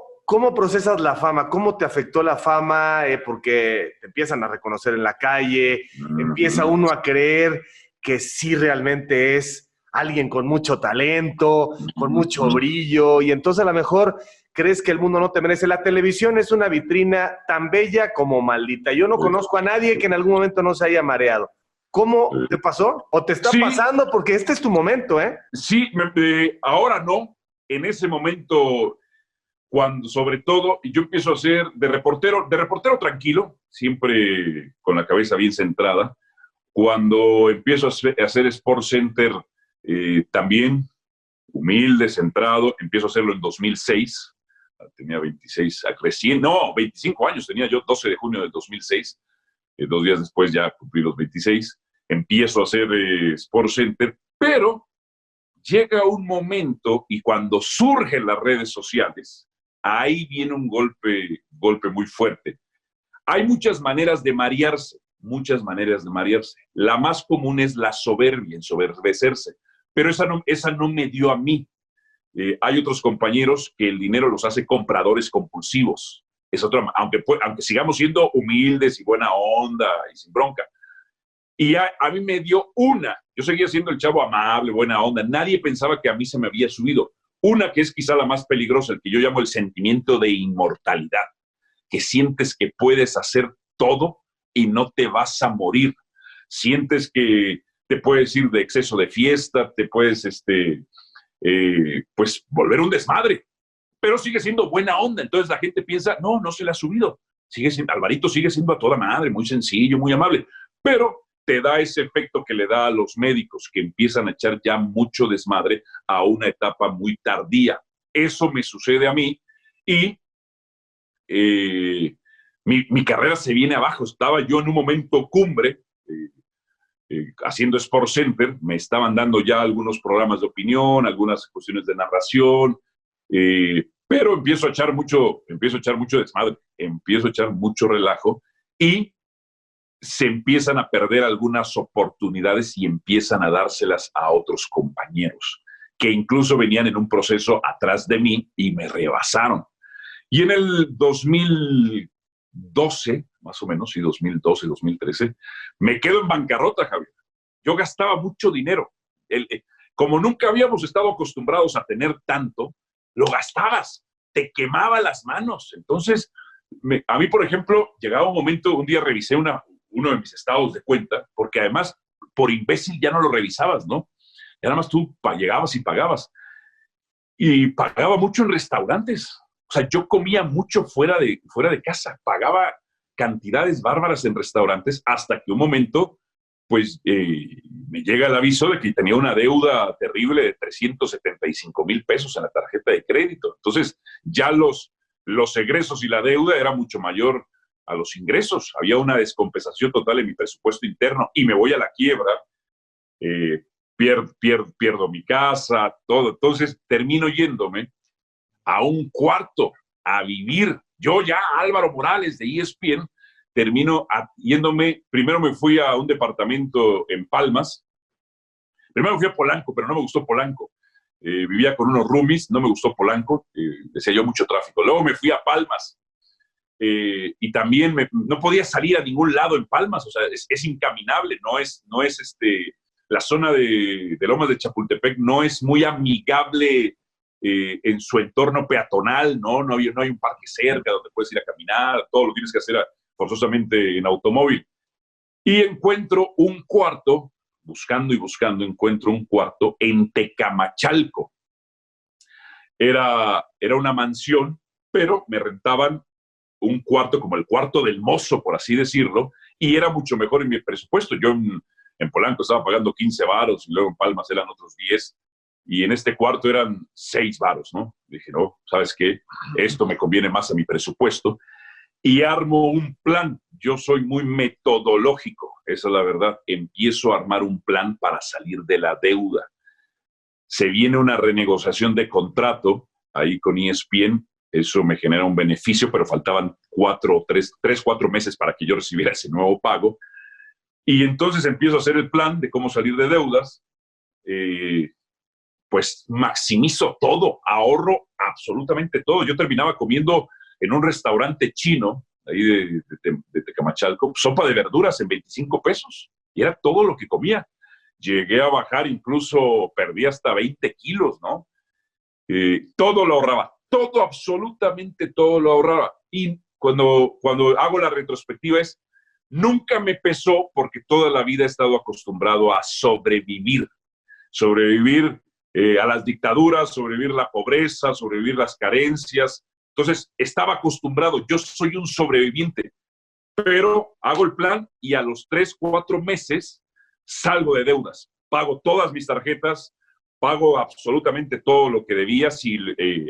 procesas la fama? ¿Cómo te afectó la fama? Porque te empiezan a reconocer en la calle, empieza uno a creer que sí realmente es alguien con mucho talento, con mucho brillo, y entonces a lo mejor crees que el mundo no te merece. La televisión es una vitrina tan bella como maldita. Yo no conozco a nadie que en algún momento no se haya mareado. ¿Cómo te pasó? ¿O te está pasando? Porque este es tu momento, ¿eh? Sí, ahora no. En ese momento, cuando sobre todo yo empiezo a ser de reportero tranquilo, siempre con la cabeza bien centrada. Cuando empiezo a hacer Sports Center, también humilde, centrado, empiezo a hacerlo en 2006. Tenía 25 años tenía yo, 12 de junio del 2006. 2 días después ya cumplí los 26, empiezo a hacer Sports Center, pero llega un momento y cuando surgen las redes sociales, ahí viene un golpe muy fuerte. Hay muchas maneras de marearse. La más común es la soberbia, ensoberbecerse, pero esa no me dio a mí. Hay otros compañeros que el dinero los hace compradores compulsivos. Es otro, aunque sigamos siendo humildes y buena onda y sin bronca. Y a mí me dio yo seguía siendo el chavo amable, buena onda, nadie pensaba que a mí se me había subido. Una que es quizá la más peligrosa, el que yo llamo el sentimiento de inmortalidad, que sientes que puedes hacer todo y no te vas a morir. Sientes que te puedes ir de exceso de fiesta, te puedes pues volver un desmadre. Pero sigue siendo buena onda. Entonces la gente piensa, no se le ha subido. Alvarito sigue siendo a toda madre, muy sencillo, muy amable. Pero te da ese efecto que le da a los médicos, que empiezan a echar ya mucho desmadre a una etapa muy tardía. Eso me sucede a mí y mi carrera se viene abajo. Estaba yo en un momento cumbre, haciendo Sports Center. Me estaban dando ya algunos programas de opinión, algunas cuestiones de narración, pero empiezo a echar mucho desmadre, empiezo a echar mucho relajo y se empiezan a perder algunas oportunidades y empiezan a dárselas a otros compañeros que incluso venían en un proceso atrás de mí y me rebasaron. Y en el 2012, más o menos, sí, 2012, 2013, me quedo en bancarrota, Javier. yo gastaba mucho dinero. Como nunca habíamos estado acostumbrados a tener tanto, lo gastabas, te quemaba las manos. Entonces, a mí, por ejemplo, llegaba un momento, un día revisé uno de mis estados de cuenta, porque además, por imbécil ya no lo revisabas, ¿no? Ya nada más tú llegabas y pagabas. Y pagaba mucho en restaurantes. O sea, yo comía mucho fuera de casa, pagaba cantidades bárbaras en restaurantes hasta que un momento, pues, me llega el aviso de que tenía una deuda terrible de 375,000 pesos en la tarjeta de crédito. Entonces, ya los egresos y la deuda era mucho mayor a los ingresos. Había una descompensación total en mi presupuesto interno y me voy a la quiebra. Pierdo mi casa, todo. Entonces, termino yéndome a un cuarto a vivir. Yo ya, Álvaro Morales de ESPN, termino yéndome, primero me fui a un departamento en Palmas, primero fui a Polanco, pero no me gustó Polanco. Vivía con unos roomies, no me gustó Polanco, decía yo mucho tráfico. Luego me fui a Palmas y también no podía salir a ningún lado en Palmas, o sea, es incaminable, no es la zona de Lomas de Chapultepec no es muy amigable en su entorno peatonal, no hay un parque cerca donde puedes ir a caminar, todo lo tienes que hacer forzosamente en automóvil. Y encuentro un cuarto, buscando y buscando, encuentro un cuarto en Tecamachalco. Era una mansión, pero me rentaban un cuarto como el cuarto del mozo, por así decirlo, y era mucho mejor en mi presupuesto. Yo en Polanco estaba pagando 15 varos y luego en Palmas eran otros 10 y en este cuarto eran 6 varos, ¿no? Dije, no, ¿sabes qué? Esto me conviene más a mi presupuesto y armo un plan. Yo soy muy metodológico, esa es la verdad. Empiezo a armar un plan para salir de la deuda. Se viene una renegociación de contrato ahí con ESPN, eso me genera un beneficio, pero faltaban 4 meses para que yo recibiera ese nuevo pago. Y entonces empiezo a hacer el plan de cómo salir de deudas. Pues maximizo todo, ahorro absolutamente todo. Yo terminaba comiendo en un restaurante chino, ahí de Tecamachalco, sopa de verduras en 25 pesos. Y era todo lo que comía. Llegué a bajar, incluso perdí hasta 20 kilos, ¿no? Todo lo ahorraba, todo, absolutamente todo lo ahorraba. Y cuando hago la retrospectiva nunca me pesó porque toda la vida he estado acostumbrado a sobrevivir a las dictaduras, sobrevivir la pobreza, sobrevivir las carencias. Entonces, estaba acostumbrado, yo soy un sobreviviente, pero hago el plan y a los 3, 4 meses salgo de deudas. Pago todas mis tarjetas, pago absolutamente todo lo que debía. Si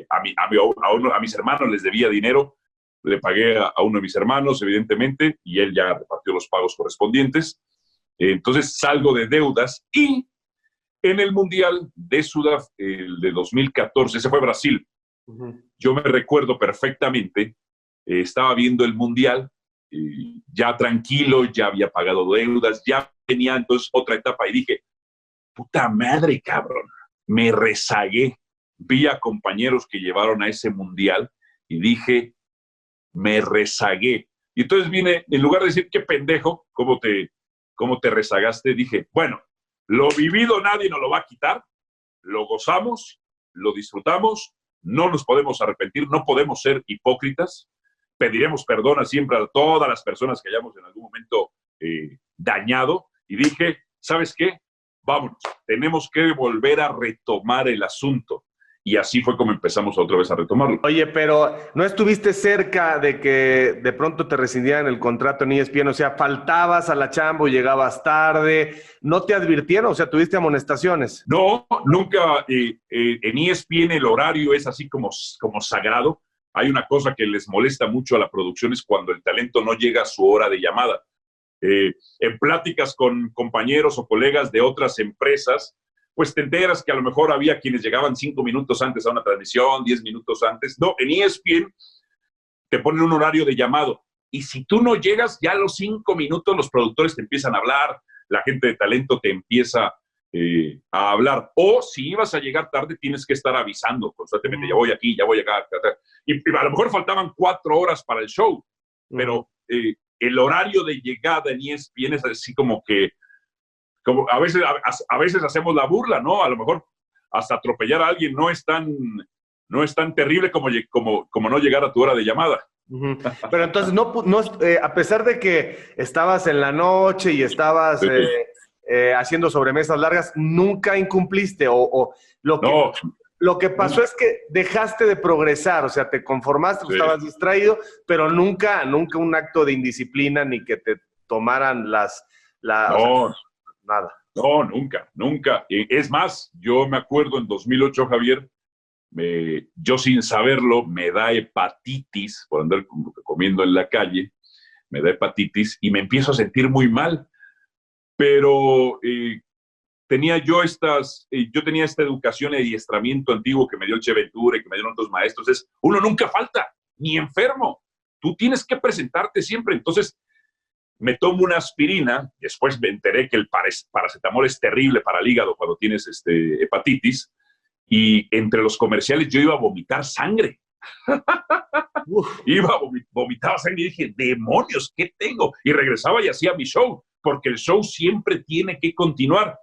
a mis hermanos les debía dinero, le pagué a uno de mis hermanos, evidentemente, y él ya repartió los pagos correspondientes. Entonces salgo de deudas y en el Mundial de de 2014, ese fue Brasil. Yo me recuerdo perfectamente, estaba viendo el Mundial, ya tranquilo, ya había pagado deudas, ya tenía entonces otra etapa y dije, puta madre, cabrón, me rezagué. Vi a compañeros que llevaron a ese Mundial y dije, me rezagué. Y entonces vine, en lugar de decir, qué pendejo, cómo te rezagaste, dije, bueno, lo vivido nadie nos lo va a quitar, lo gozamos, lo disfrutamos, no nos podemos arrepentir, no podemos ser hipócritas, pediremos perdón siempre a todas las personas que hayamos en algún momento dañado, y dije, ¿sabes qué? Vámonos, tenemos que volver a retomar el asunto. Y así fue como empezamos otra vez a retomarlo. Oye, pero ¿no estuviste cerca de que de pronto te rescindieran el contrato en ESPN? O sea, faltabas a la chamba y llegabas tarde. ¿No te advirtieron? O sea, ¿tuviste amonestaciones? No, nunca. En ESPN el horario es así como sagrado. Hay una cosa que les molesta mucho a la producción, es cuando el talento no llega a su hora de llamada. En pláticas con compañeros o colegas de otras empresas, pues te enteras que a lo mejor había quienes llegaban 5 minutos antes a una transmisión, 10 minutos antes. No, en ESPN te ponen un horario de llamado. Y si tú no llegas, ya a los 5 minutos los productores te empiezan a hablar, la gente de talento te empieza a hablar. O si ibas a llegar tarde, tienes que estar avisando constantemente, ya voy aquí, ya voy acá. Y a lo mejor faltaban 4 horas para el show, pero el horario de llegada en ESPN es así como que como a veces hacemos la burla, ¿no? A lo mejor hasta atropellar a alguien no es tan terrible como no llegar a tu hora de llamada. Pero entonces, a pesar de que estabas en la noche y estabas haciendo sobremesas largas, nunca incumpliste o No, lo que pasó es que dejaste de progresar, o sea, te conformaste, sí. estabas distraído, pero nunca un acto de indisciplina ni que te tomaran o sea, nada. No, nunca. Es más, yo me acuerdo en 2008, Javier, yo sin saberlo me da hepatitis por andar comiendo en la calle, me da hepatitis y me empiezo a sentir muy mal. Pero yo tenía esta educación y adiestramiento antiguo que me dio el Che Ventura y que me dieron otros maestros. Uno nunca falta, ni enfermo. Tú tienes que presentarte siempre. Entonces, me tomo una aspirina, después me enteré que el paracetamol es terrible para el hígado cuando tienes hepatitis, y entre los comerciales yo iba a vomitar sangre. Vomitaba sangre y dije, demonios, ¿qué tengo? Y regresaba y hacía mi show, porque el show siempre tiene que continuar.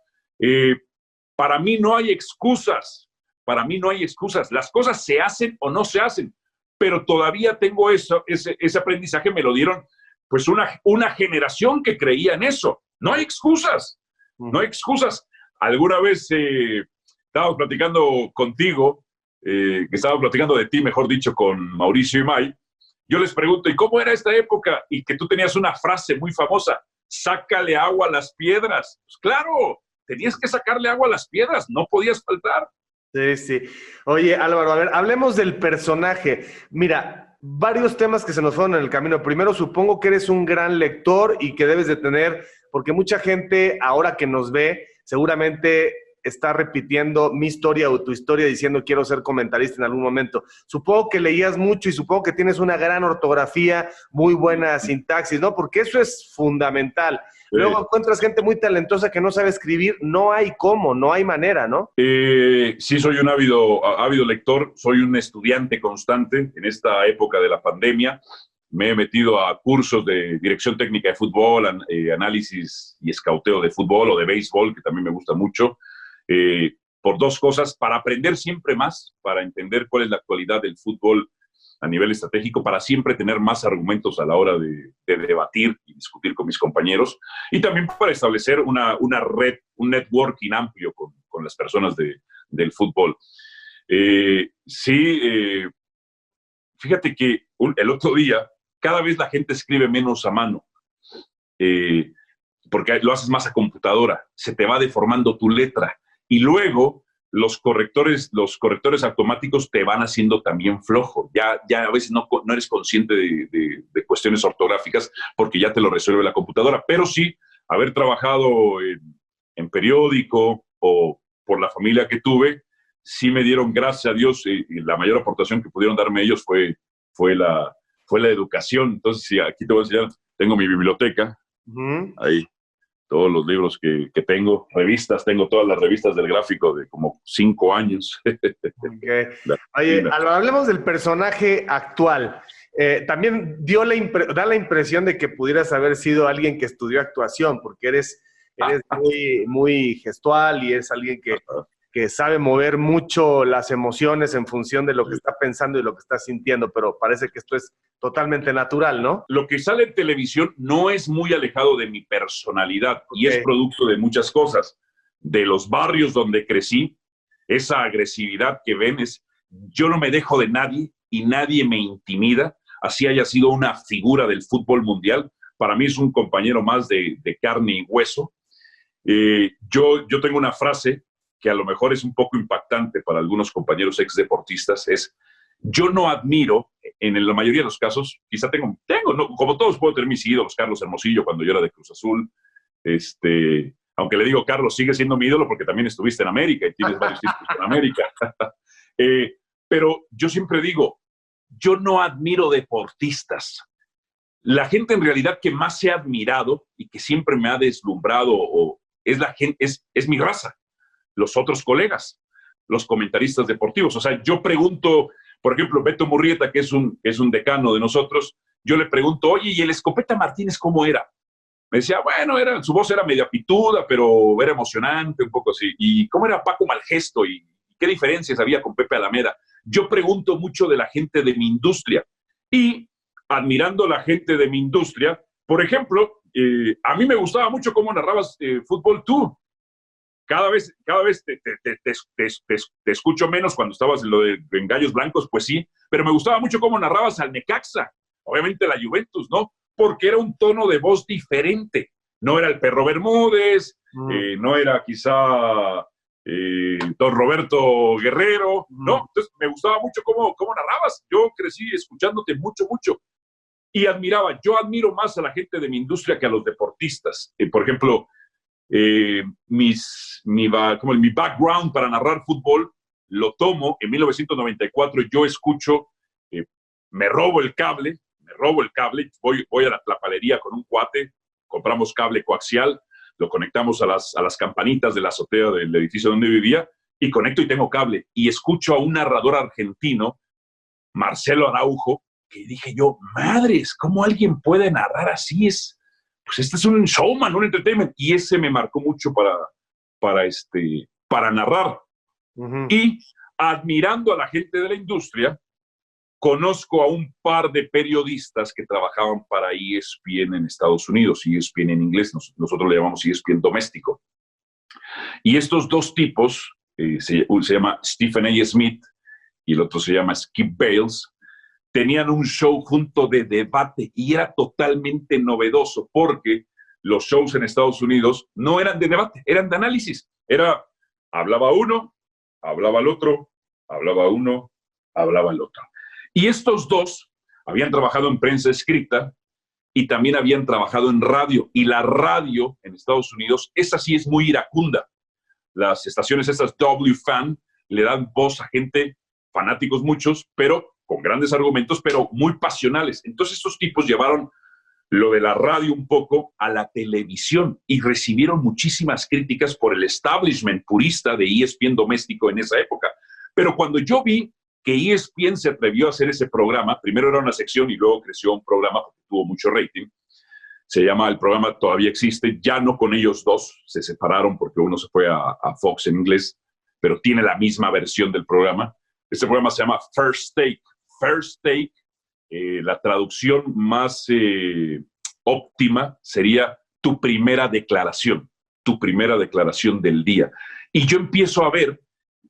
Para mí no hay excusas, las cosas se hacen o no se hacen, pero todavía tengo ese aprendizaje, me lo dieron pues una generación que creía en eso. No hay excusas. Alguna vez estábamos platicando contigo, que estábamos platicando de ti, mejor dicho, con Mauricio y May. Yo les pregunto, ¿y cómo era esta época? Y que tú tenías una frase muy famosa, sácale agua a las piedras. Pues claro, tenías que sacarle agua a las piedras, no podías faltar. Sí, sí. Oye, Álvaro, a ver, hablemos del personaje. Mira, varios temas que se nos fueron en el camino. Primero, supongo que eres un gran lector y que debes de tener, porque mucha gente ahora que nos ve, seguramente está repitiendo mi historia o tu historia diciendo quiero ser comentarista en algún momento. Supongo que leías mucho y supongo que tienes una gran ortografía, muy buena sintaxis, ¿no? Porque eso es fundamental. Luego encuentras gente muy talentosa que no sabe escribir, no hay cómo, no hay manera, ¿no? Sí, soy un ávido lector, soy un estudiante constante en esta época de la pandemia. Me he metido a cursos de dirección técnica de fútbol, análisis y escauteo de fútbol o de béisbol, que también me gusta mucho, por dos cosas: para aprender siempre más, para entender cuál es la actualidad del fútbol a nivel estratégico, para siempre tener más argumentos a la hora de debatir y discutir con mis compañeros, y también para establecer una red, un networking amplio con las personas del fútbol. Fíjate que el otro día, cada vez la gente escribe menos a mano, porque lo haces más a computadora, se te va deformando tu letra, y luego los correctores automáticos te van haciendo también flojo. Ya a veces no eres consciente de cuestiones ortográficas porque ya te lo resuelve la computadora. Pero sí, haber trabajado en periódico o por la familia que tuve, sí me dieron, gracias a Dios, y la mayor aportación que pudieron darme ellos fue la educación. Entonces, sí, aquí te voy a enseñar, tengo mi biblioteca, ahí. Todos los libros que tengo, revistas, tengo todas las revistas del gráfico de como 5 años. Okay. Oye, hablemos del personaje actual. También da la impresión de que pudieras haber sido alguien que estudió actuación, porque eres muy, muy gestual y es alguien que sabe mover mucho las emociones en función de lo que está pensando y lo que está sintiendo, pero parece que esto es totalmente natural, ¿no? Lo que sale en televisión no es muy alejado de mi personalidad, y es producto de muchas cosas. De los barrios donde crecí, esa agresividad que ven yo no me dejo de nadie y nadie me intimida, así haya sido una figura del fútbol mundial. Para mí es un compañero más de carne y hueso. Yo tengo una frase que a lo mejor es un poco impactante para algunos compañeros exdeportistas, yo no admiro, en la mayoría de los casos, quizá tengo no, como todos puedo tener mis ídolos, Carlos Hermosillo cuando yo era de Cruz Azul, aunque le digo, Carlos, sigue siendo mi ídolo porque también estuviste en América y tienes varios títulos en América. Pero yo siempre digo, yo no admiro deportistas. La gente en realidad que más se ha admirado y que siempre me ha deslumbrado es mi raza, los otros colegas, los comentaristas deportivos. O sea, yo pregunto, por ejemplo, Beto Murrieta, que es un decano de nosotros, yo le pregunto, oye, ¿y el Escopeta Martínez cómo era? Me decía, bueno, su voz era media pituda, pero era emocionante, un poco así. ¿Y cómo era Paco Malgesto? ¿Y qué diferencias había con Pepe Alameda? Yo pregunto mucho de la gente de mi industria. Y admirando a la gente de mi industria, por ejemplo, a mí me gustaba mucho cómo narrabas fútbol tú. Cada vez te escucho menos cuando estabas en Gallos Blancos, pues sí, pero me gustaba mucho cómo narrabas al Necaxa, obviamente la Juventus, ¿no? Porque era un tono de voz diferente. No era el Perro Bermúdez, no era quizá Don Roberto Guerrero, ¿no? Entonces me gustaba mucho cómo narrabas. Yo crecí escuchándote mucho, mucho. Y yo admiro más a la gente de mi industria que a los deportistas. Por ejemplo, mi background para narrar fútbol lo tomo en 1994. Yo escucho, me robo el cable, voy a la palería con un cuate, compramos cable coaxial, lo conectamos a las campanitas de la azotea del edificio donde vivía y conecto y tengo cable. Y escucho a un narrador argentino, Marcelo Araujo, que dije yo, madres, ¿cómo alguien puede narrar así? Pues este es un showman, un entertainment. Y ese me marcó mucho para narrar. Y admirando a la gente de la industria, conozco a un par de periodistas que trabajaban para ESPN en Estados Unidos, ESPN en inglés, nosotros le llamamos ESPN doméstico. Y estos dos tipos, se llama Stephen A. Smith y el otro se llama Skip Bayless, tenían un show junto de debate y era totalmente novedoso porque los shows en Estados Unidos no eran de debate, eran de análisis. Hablaba uno, hablaba el otro, hablaba uno, hablaba el otro. Y estos dos habían trabajado en prensa escrita y también habían trabajado en radio. Y la radio en Estados Unidos, esa sí es muy iracunda. Las estaciones esas WFAN le dan voz a gente, fanáticos muchos, pero con grandes argumentos, pero muy pasionales. Entonces estos tipos llevaron lo de la radio un poco a la televisión y recibieron muchísimas críticas por el establishment purista de ESPN doméstico en esa época. Pero cuando yo vi que ESPN se atrevió a hacer ese programa, primero era una sección y luego creció un programa porque tuvo mucho rating, el programa todavía existe, ya no con ellos dos, se separaron porque uno se fue a Fox en inglés, pero tiene la misma versión del programa. Este programa se llama First Take. First Take, la traducción más óptima sería tu primera declaración del día. Y yo empiezo a ver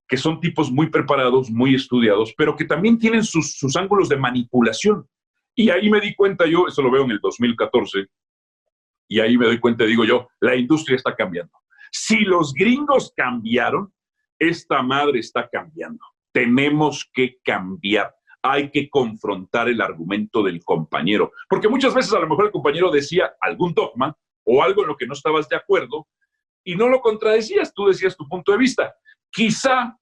que son tipos muy preparados, muy estudiados, pero que también tienen sus ángulos de manipulación. Y ahí me di cuenta yo, eso lo veo en el 2014, y ahí me doy cuenta, digo yo, la industria está cambiando. Si los gringos cambiaron, esta madre está cambiando. Tenemos que cambiar. Hay que confrontar el argumento del compañero. Porque muchas veces a lo mejor el compañero decía algún dogma o algo en lo que no estabas de acuerdo y no lo contradecías, tú decías tu punto de vista. Quizá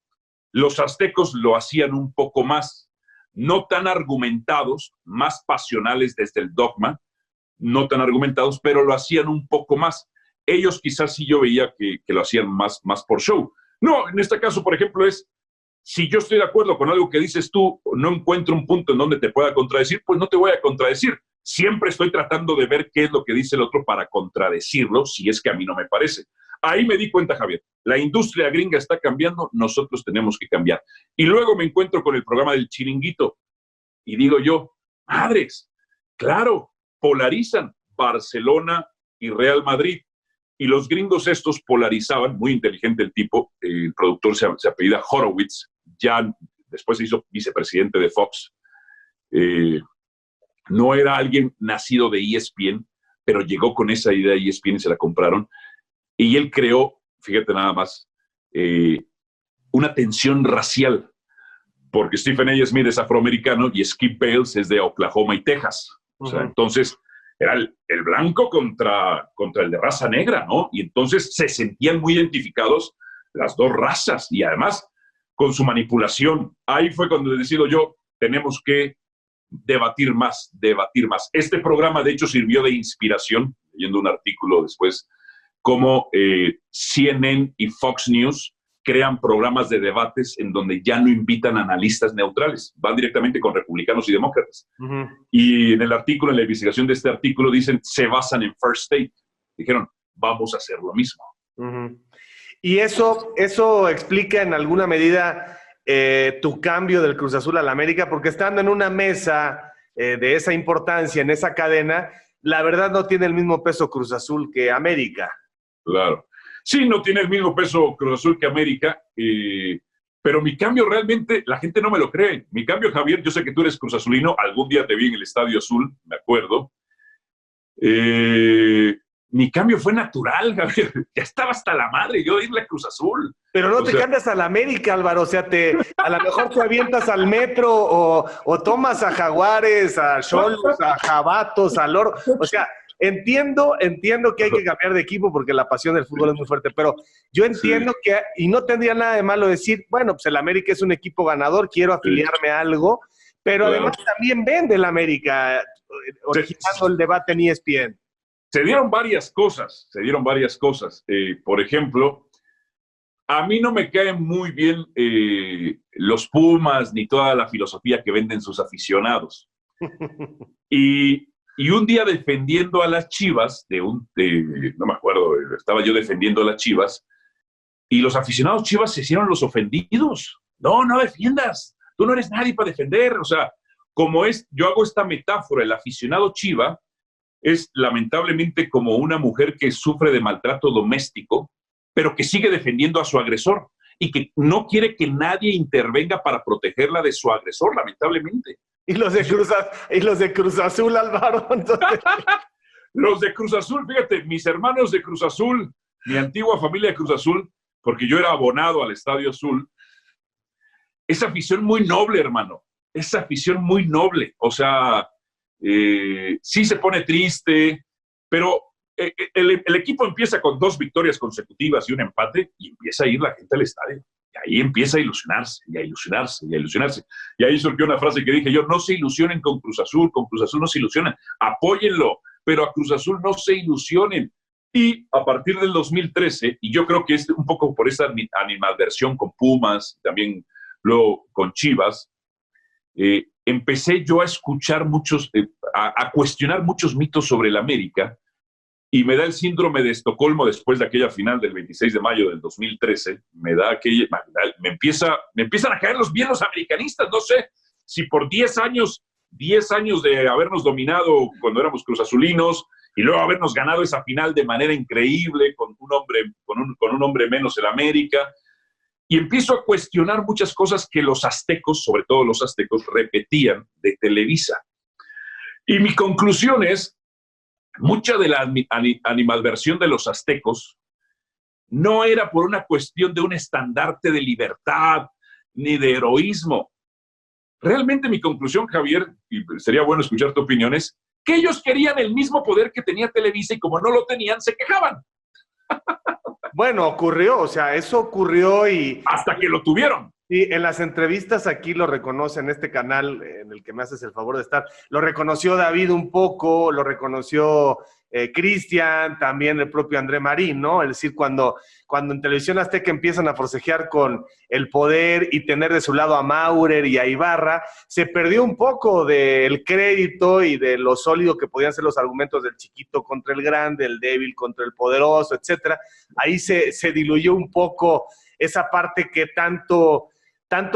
los aztecos lo hacían un poco más, no tan argumentados, más pasionales desde el dogma, no tan argumentados, pero lo hacían un poco más. Ellos quizás sí yo veía que lo hacían más por show. No, en este caso, por ejemplo, si yo estoy de acuerdo con algo que dices tú, no encuentro un punto en donde te pueda contradecir, pues no te voy a contradecir. Siempre estoy tratando de ver qué es lo que dice el otro para contradecirlo, si es que a mí no me parece. Ahí me di cuenta, Javier, la industria gringa está cambiando, nosotros tenemos que cambiar. Y luego me encuentro con el programa del Chiringuito y digo yo, madres, claro, polarizan Barcelona y Real Madrid. Y los gringos estos polarizaban, muy inteligente el tipo, el productor se apellida Horowitz, ya después se hizo vicepresidente de Fox. No era alguien nacido de ESPN, pero llegó con esa idea de ESPN y se la compraron. Y él creó, fíjate nada más, una tensión racial, porque Stephen A. Smith es afroamericano y Skip Bayless es de Oklahoma y Texas. O sea, entonces era el blanco contra el de raza negra, ¿no? Y entonces se sentían muy identificados las dos razas y además con su manipulación. Ahí fue cuando decido yo, tenemos que debatir más. Este programa, de hecho, sirvió de inspiración, leyendo un artículo después, cómo CNN y Fox News crean programas de debates en donde ya no invitan analistas neutrales, van directamente con republicanos y demócratas. Y en el artículo, en la investigación de este artículo, dicen, se basan en First Take. dijeron, vamos a hacer lo mismo. Uh-huh. Y eso explica en alguna medida tu cambio del Cruz Azul al América, porque estando en una mesa de esa importancia, en esa cadena, la verdad no tiene el mismo peso Cruz Azul que América. Claro. Sí, no tiene el mismo peso Cruz Azul que América, pero mi cambio realmente, la gente no me lo cree. Mi cambio, Javier, yo sé que tú eres Cruz Azulino, algún día te vi en el Estadio Azul, me acuerdo. Mi cambio fue natural, Javier. Ya estaba hasta la madre yo de irle a Cruz Azul. Pero no te cambias a la América, Álvaro. O sea, a lo mejor te avientas al Metro o tomas a Jaguares, a Xolos, a Jabatos, a Loro. O sea, entiendo que hay que cambiar de equipo porque la pasión del fútbol es muy fuerte, pero yo entiendo que, y no tendría nada de malo decir, bueno, pues el América es un equipo ganador, quiero afiliarme a algo, pero además también vende el América, originando el debate en ESPN. Se dieron varias cosas. Por ejemplo, a mí no me caen muy bien los Pumas ni toda la filosofía que venden sus aficionados. Y un día defendiendo a las Chivas, no me acuerdo, estaba yo defendiendo a las Chivas, y los aficionados Chivas se hicieron los ofendidos. No defiendas, tú no eres nadie para defender. O sea, yo hago esta metáfora, el aficionado Chiva es lamentablemente como una mujer que sufre de maltrato doméstico, pero que sigue defendiendo a su agresor y que no quiere que nadie intervenga para protegerla de su agresor, lamentablemente. Y los de Cruz Azul, Álvaro. Entonces... Los de Cruz Azul, fíjate, mis hermanos de Cruz Azul, mi antigua familia de Cruz Azul, porque yo era abonado al Estadio Azul, esa afición muy noble, hermano, esa afición muy noble. O sea, sí se pone triste, pero el equipo empieza con 2 victorias consecutivas y un empate y empieza a ir la gente al estadio. Y ahí empieza a ilusionarse, y a ilusionarse, y a ilusionarse. Y ahí surgió una frase que dije yo, no se ilusionen con Cruz Azul no se ilusionan, apóyenlo, pero a Cruz Azul no se ilusionen. Y a partir del 2013, y yo creo que es un poco por esa animadversión con Pumas, también luego con Chivas, empecé yo a escuchar a cuestionar muchos mitos sobre el América, y me da el síndrome de Estocolmo después de aquella final del 26 de mayo del 2013, me empiezan a caer bien los americanistas. No sé si por 10 años de habernos dominado cuando éramos cruzazulinos y luego habernos ganado esa final de manera increíble con un hombre menos en América, y empiezo a cuestionar muchas cosas que los aztecos, sobre todo los aztecos, repetían de Televisa. Y mi conclusión es, mucha de la animadversión de los aztecos no era por una cuestión de un estandarte de libertad ni de heroísmo. Realmente mi conclusión, Javier, y sería bueno escuchar tu opinión, es que ellos querían el mismo poder que tenía Televisa y como no lo tenían, se quejaban. Bueno, ocurrió, o sea, eso ocurrió y... Hasta que lo tuvieron. Sí, en las entrevistas aquí lo reconoce, en este canal en el que me haces el favor de estar, lo reconoció David un poco, lo reconoció Cristian, también el propio André Marín, ¿no? Es decir, cuando en Televisión Azteca empiezan a forcejear con el poder y tener de su lado a Maurer y a Ibarra, se perdió un poco del crédito y de lo sólido que podían ser los argumentos del chiquito contra el grande, el débil contra el poderoso, etcétera. Ahí se diluyó un poco esa parte que tanto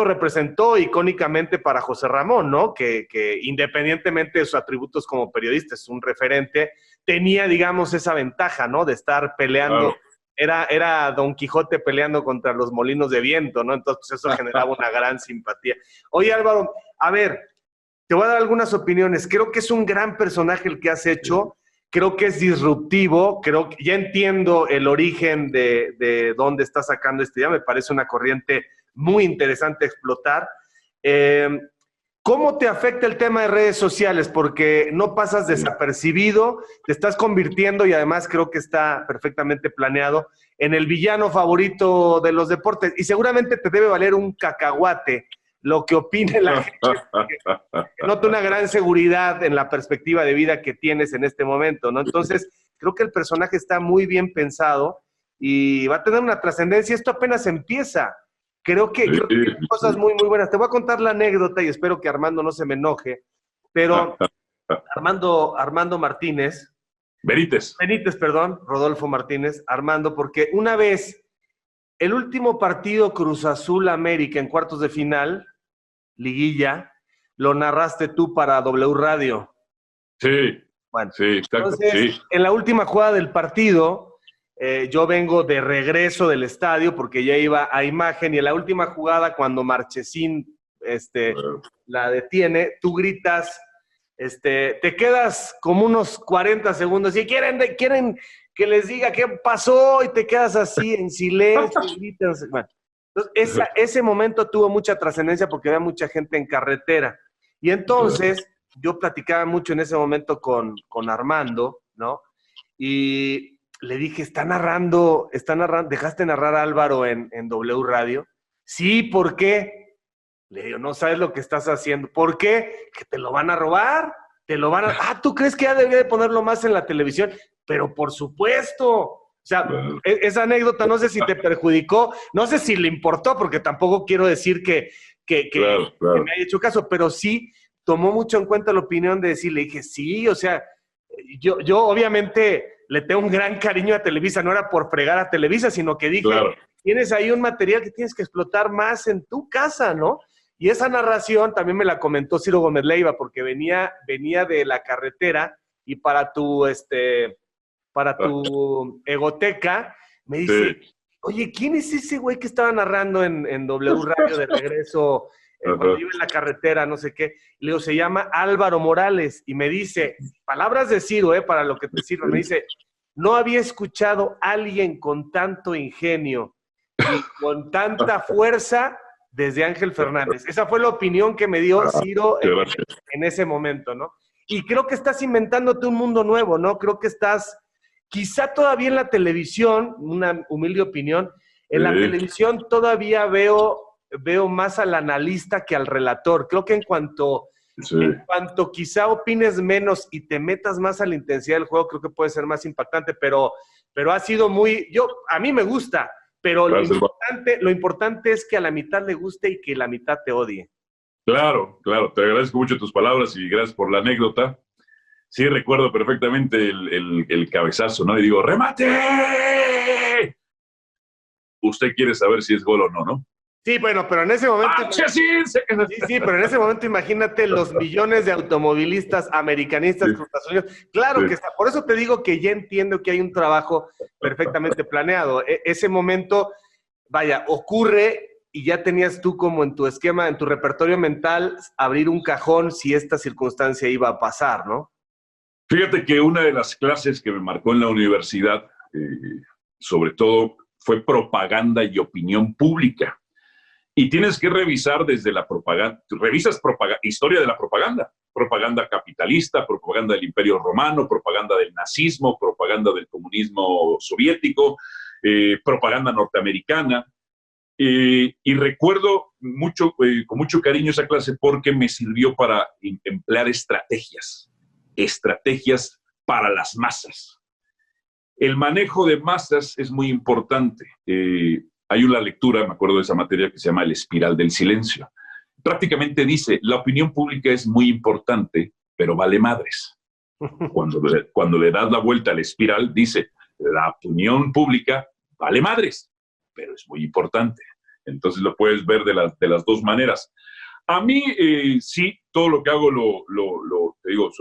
representó icónicamente para José Ramón, ¿no? Que independientemente de sus atributos como periodista, es un referente, tenía, digamos, esa ventaja, ¿no? De estar peleando, claro. Era Don Quijote peleando contra los molinos de viento, ¿no? Entonces, pues, eso generaba una gran simpatía. Oye, Álvaro, a ver, te voy a dar algunas opiniones. Creo que es un gran personaje el que has hecho, creo que es disruptivo, creo que ya entiendo el origen de dónde está sacando este día, me parece una corriente muy interesante explotar. ¿Cómo te afecta el tema de redes sociales? Porque no pasas desapercibido, te estás convirtiendo, y además creo que está perfectamente planeado, en el villano favorito de los deportes. Y seguramente te debe valer un cacahuate lo que opine la gente. Noto una gran seguridad en la perspectiva de vida que tienes en este momento, ¿no? Entonces, creo que el personaje está muy bien pensado y va a tener una trascendencia. Esto apenas empieza. Creo que hay cosas muy, muy buenas. Te voy a contar la anécdota y espero que Armando no se me enoje, pero Armando Martínez Benítez. Benítez, perdón, Rodolfo Martínez, Armando, porque una vez, el último partido Cruz Azul América en cuartos de final, liguilla, lo narraste tú para W Radio. Sí, Bueno, sí, exacto, entonces, sí. en la última jugada del partido, yo vengo de regreso del estadio porque ya iba a imagen y en la última jugada, cuando Marchesín la detiene, tú gritas, te quedas como unos 40 segundos y quieren que les diga qué pasó y te quedas así en silencio y gritas. Bueno, entonces ese momento tuvo mucha trascendencia porque había mucha gente en carretera. Y entonces yo platicaba mucho en ese momento con Armando, ¿no? Y le dije, está narrando, ¿dejaste narrar a Álvaro en W Radio? Sí, ¿por qué? Le digo, no sabes lo que estás haciendo. ¿Por qué? Que te lo van a robar, te lo van a... Ah, ¿tú crees que ya debería de ponerlo más en la televisión? Pero por supuesto. O sea, esa anécdota no sé si te perjudicó, no sé si le importó, porque tampoco quiero decir que Claro. me haya hecho caso, pero sí tomó mucho en cuenta la opinión de decir, le dije, sí, o sea, yo obviamente le tengo un gran cariño a Televisa, no era por fregar a Televisa, sino que dije, Claro. tienes ahí un material que tienes que explotar más en tu casa, ¿no? Y esa narración también me la comentó Ciro Gómez Leiva, porque venía de la carretera y para tu egoteca, me dice, Sí. oye, ¿quién es ese güey que estaba narrando en W Radio de regreso cuando iba en la carretera, no sé qué? Le digo, se llama Álvaro Morales, y me dice, palabras de Ciro, para lo que te sirva, me dice, no había escuchado a alguien con tanto ingenio y con tanta fuerza desde Ángel Fernández. Esa fue la opinión que me dio Ciro en ese momento, ¿no? Y creo que estás inventándote un mundo nuevo, ¿no? Creo que estás, quizá todavía en la televisión, una humilde opinión, en la televisión todavía veo más al analista que al relator. Creo que en cuanto quizá opines menos y te metas más a la intensidad del juego, creo que puede ser más impactante, pero ha sido a mí me gusta, pero lo importante es que a la mitad le guste y que la mitad te odie. Claro, te agradezco mucho tus palabras y gracias por la anécdota. Sí, recuerdo perfectamente el cabezazo, ¿no? Y digo, ¡remate! Usted quiere saber si es gol o no, ¿no? Sí, bueno, pero en ese momento... Sí, pero en ese momento imagínate los millones de automovilistas, americanistas, cruzazuleños. Claro que está. Por eso te digo que ya entiendo que hay un trabajo perfectamente planeado. Ese momento, vaya, ocurre y ya tenías tú como en tu esquema, en tu repertorio mental, abrir un cajón si esta circunstancia iba a pasar, ¿no? Fíjate que una de las clases que me marcó en la universidad, sobre todo, fue propaganda y opinión pública. Y tienes que revisar desde la propaganda, revisas historia de la propaganda capitalista, propaganda del Imperio Romano, propaganda del nazismo, propaganda del comunismo soviético, propaganda norteamericana. Y recuerdo con mucho cariño esa clase porque me sirvió para emplear estrategias para las masas. El manejo de masas es muy importante. Hay una lectura, me acuerdo de esa materia, que se llama El Espiral del Silencio. Prácticamente dice, la opinión pública es muy importante, pero vale madres. Cuando le das la vuelta a la espiral, dice, la opinión pública vale madres, pero es muy importante. Entonces lo puedes ver de las dos maneras. A mí, sí, todo lo que hago te digo,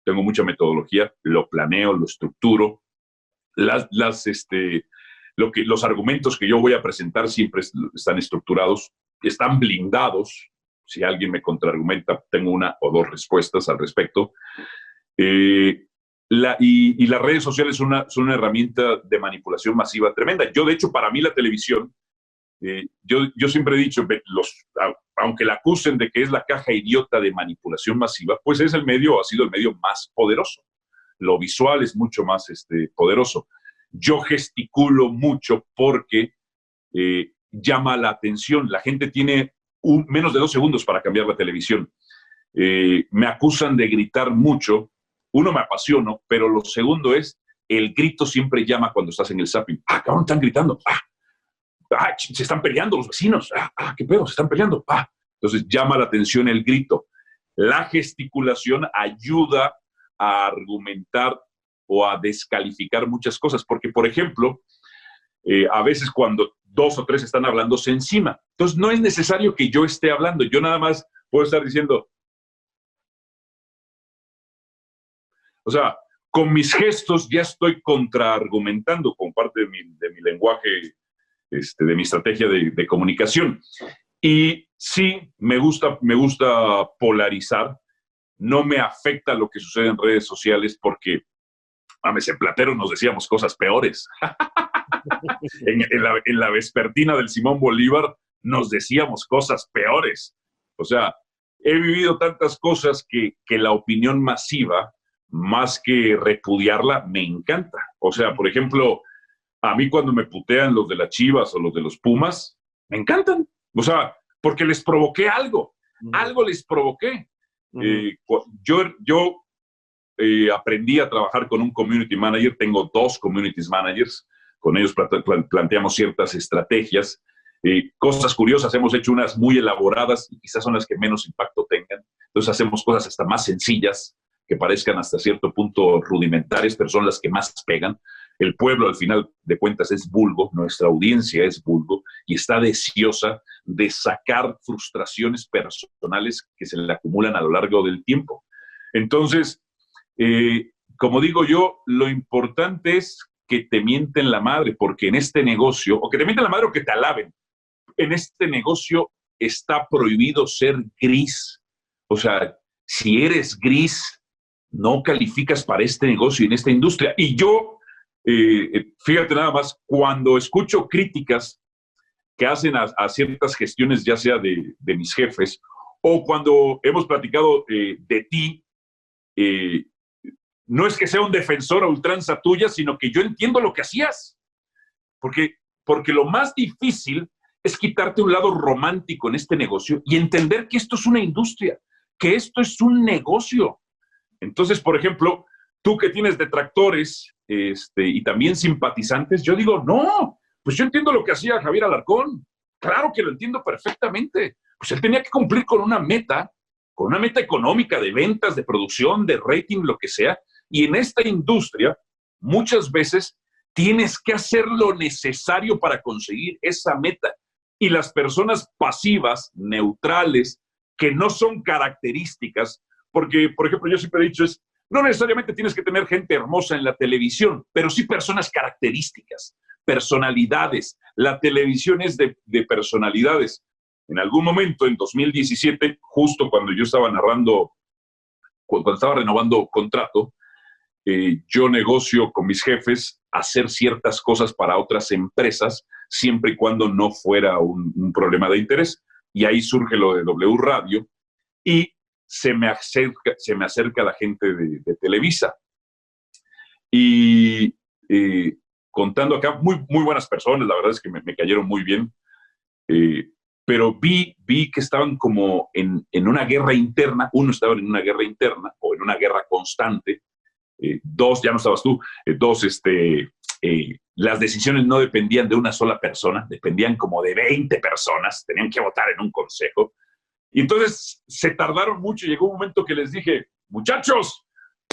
tengo mucha metodología, lo planeo, lo estructuro. Los argumentos que yo voy a presentar siempre están estructurados, están blindados. Si alguien me contraargumenta, tengo una o dos respuestas al respecto. Y las redes sociales son una herramienta de manipulación masiva tremenda. Yo, de hecho, para mí la televisión, yo siempre he dicho, aunque la acusen de que es la caja idiota de manipulación masiva, pues ha sido el medio más poderoso. Lo visual es mucho más poderoso. Yo gesticulo mucho porque llama la atención. La gente tiene menos de 2 segundos para cambiar la televisión. Me acusan de gritar mucho. Uno, me apasiono, pero lo segundo es, el grito siempre llama cuando estás en el zapping. ¡Ah, cabrón, están gritando! Se están peleando los vecinos! ¡Qué pedo, se están peleando! Entonces llama la atención el grito. La gesticulación ayuda a argumentar o a descalificar muchas cosas, porque, por ejemplo, a veces cuando 2 o 3 están hablándose encima, entonces no es necesario que yo esté hablando, yo nada más puedo estar diciendo, o sea, con mis gestos ya estoy contraargumentando con parte de mi lenguaje, de mi estrategia de comunicación. Y sí, me gusta polarizar. No me afecta lo que sucede en redes sociales porque, mames, en Platero nos decíamos cosas peores. en la vespertina del Simón Bolívar nos decíamos cosas peores. O sea, he vivido tantas cosas que la opinión masiva, más que repudiarla, me encanta. O sea, por ejemplo, a mí cuando me putean los de las Chivas o los de los Pumas, me encantan. O sea, porque les provoqué algo. Algo les provoqué. Yo aprendí a trabajar con un community manager. Tengo 2 community managers. Con ellos planteamos ciertas estrategias. Cosas curiosas. Hemos hecho unas muy elaboradas y quizás son las que menos impacto tengan. Entonces hacemos cosas hasta más sencillas, que parezcan hasta cierto punto rudimentarias, pero son las que más pegan. El pueblo, al final de cuentas, es vulgo, nuestra audiencia es vulgo y está deseosa de sacar frustraciones personales que se le acumulan a lo largo del tiempo. Entonces, como digo yo, lo importante es que te mienten la madre, porque en este negocio, o que te mienten la madre o que te alaben, en este negocio está prohibido ser gris. O sea, si eres gris, no calificas para este negocio y en esta industria. Y yo, fíjate nada más, cuando escucho críticas que hacen a ciertas gestiones, ya sea de mis jefes, o cuando hemos platicado de ti, no es que sea un defensor a ultranza tuya, sino que yo entiendo lo que hacías. Porque lo más difícil es quitarte un lado romántico en este negocio y entender que esto es una industria, que esto es un negocio. Entonces, por ejemplo, tú que tienes detractores y también simpatizantes, yo digo, no, pues yo entiendo lo que hacía Javier Alarcón. Claro que lo entiendo perfectamente. Pues él tenía que cumplir con una meta económica de ventas, de producción, de rating, lo que sea. Y en esta industria, muchas veces tienes que hacer lo necesario para conseguir esa meta. Y las personas pasivas, neutrales, que no son características, porque, por ejemplo, yo siempre he dicho, no necesariamente tienes que tener gente hermosa en la televisión, pero sí personas características, personalidades. La televisión es de personalidades. En algún momento, en 2017, justo cuando yo estaba cuando estaba renovando contrato, yo negocio con mis jefes hacer ciertas cosas para otras empresas, siempre y cuando no fuera un problema de interés. Y ahí surge lo de W Radio y se me acerca la gente de Televisa. Y contando acá, muy, muy buenas personas, la verdad es que me cayeron muy bien, pero vi que estaban como en una guerra interna. Uno estaba en una guerra interna o en una guerra constante. 2, ya no estabas tú, 2, las decisiones no dependían de una sola persona, dependían como de 20 personas, tenían que votar en un consejo. Y entonces se tardaron mucho. Llegó un momento que les dije, muchachos,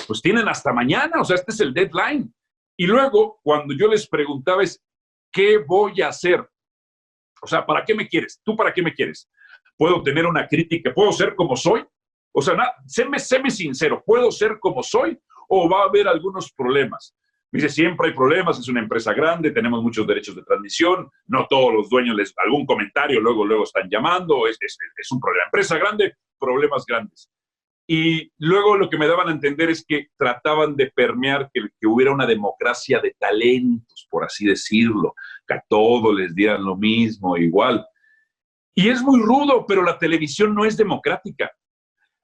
pues tienen hasta mañana, o sea, este es el deadline. Y luego, cuando yo les preguntaba ¿qué voy a hacer? O sea, ¿para qué me quieres? ¿Tú para qué me quieres? ¿Puedo tener una crítica? ¿Puedo ser como soy? O sea, séme sincero, ¿puedo ser como soy o va a haber algunos problemas? Me dice, siempre hay problemas, es una empresa grande, tenemos muchos derechos de transmisión, no todos los dueños algún comentario luego están llamando, es un problema. Empresa grande, problemas grandes. Y luego lo que me daban a entender es que trataban de permear que hubiera una democracia de talentos, por así decirlo, que a todos les dieran lo mismo, igual. Y es muy rudo, pero la televisión no es democrática.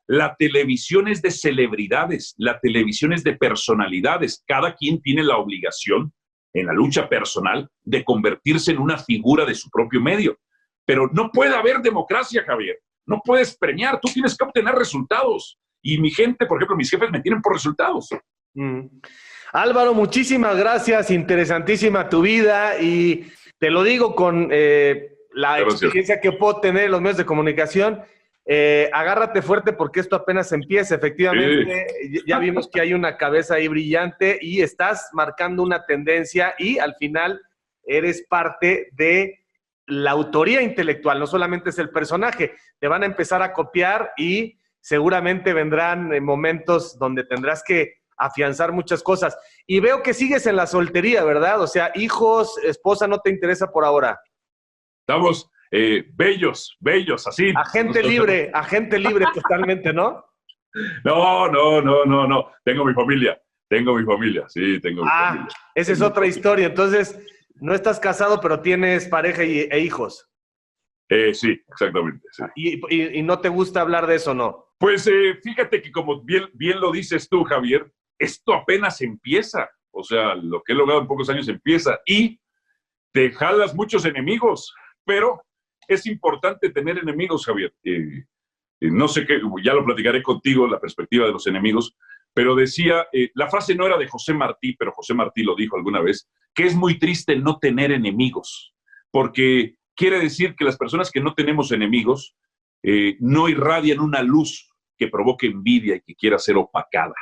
La televisión es de celebridades, la televisión es de personalidades. Cada quien tiene la obligación, en la lucha personal, de convertirse en una figura de su propio medio. Pero no puede haber democracia, Javier. No puedes premiar, tú tienes que obtener resultados. Y mi gente, por ejemplo, mis jefes me tienen por resultados. Álvaro, muchísimas gracias, interesantísima tu vida y te lo digo con la experiencia que puedo tener en los medios de comunicación. Agárrate fuerte porque esto apenas empieza. Efectivamente, ya vimos que hay una cabeza ahí brillante y estás marcando una tendencia y al final eres parte de la autoría intelectual, no solamente es el personaje. Te van a empezar a copiar y seguramente vendrán momentos donde tendrás que afianzar muchas cosas. Y veo que sigues en la soltería, ¿verdad? O sea, hijos, esposa, ¿no te interesa por ahora? Estamos bellos, así. Agente libre totalmente, ¿no? No. Tengo mi familia, sí, tengo mi familia. Esa es otra historia. Entonces, no estás casado, pero tienes pareja e hijos. Sí, exactamente. Sí. ¿Y no te gusta hablar de eso, no? Pues fíjate que como bien lo dices tú, Javier, esto apenas empieza. O sea, lo que he logrado en pocos años empieza y te jalas muchos enemigos, pero es importante tener enemigos, Javier. No sé qué, ya lo platicaré contigo, la perspectiva de los enemigos, pero decía, la frase no era de José Martí, pero José Martí lo dijo alguna vez, que es muy triste no tener enemigos, porque quiere decir que las personas que no tenemos enemigos no irradian una luz que provoque envidia y que quiera ser opacada.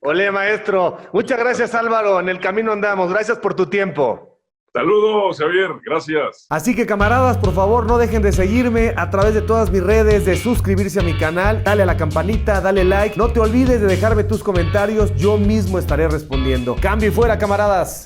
Olé, maestro. Muchas gracias, Álvaro. En el camino andamos. Gracias por tu tiempo. Saludos, Javier. Gracias. Así que, camaradas, por favor, no dejen de seguirme a través de todas mis redes, de suscribirse a mi canal, dale a la campanita, dale like. No te olvides de dejarme tus comentarios. Yo mismo estaré respondiendo. Cambio y fuera, camaradas.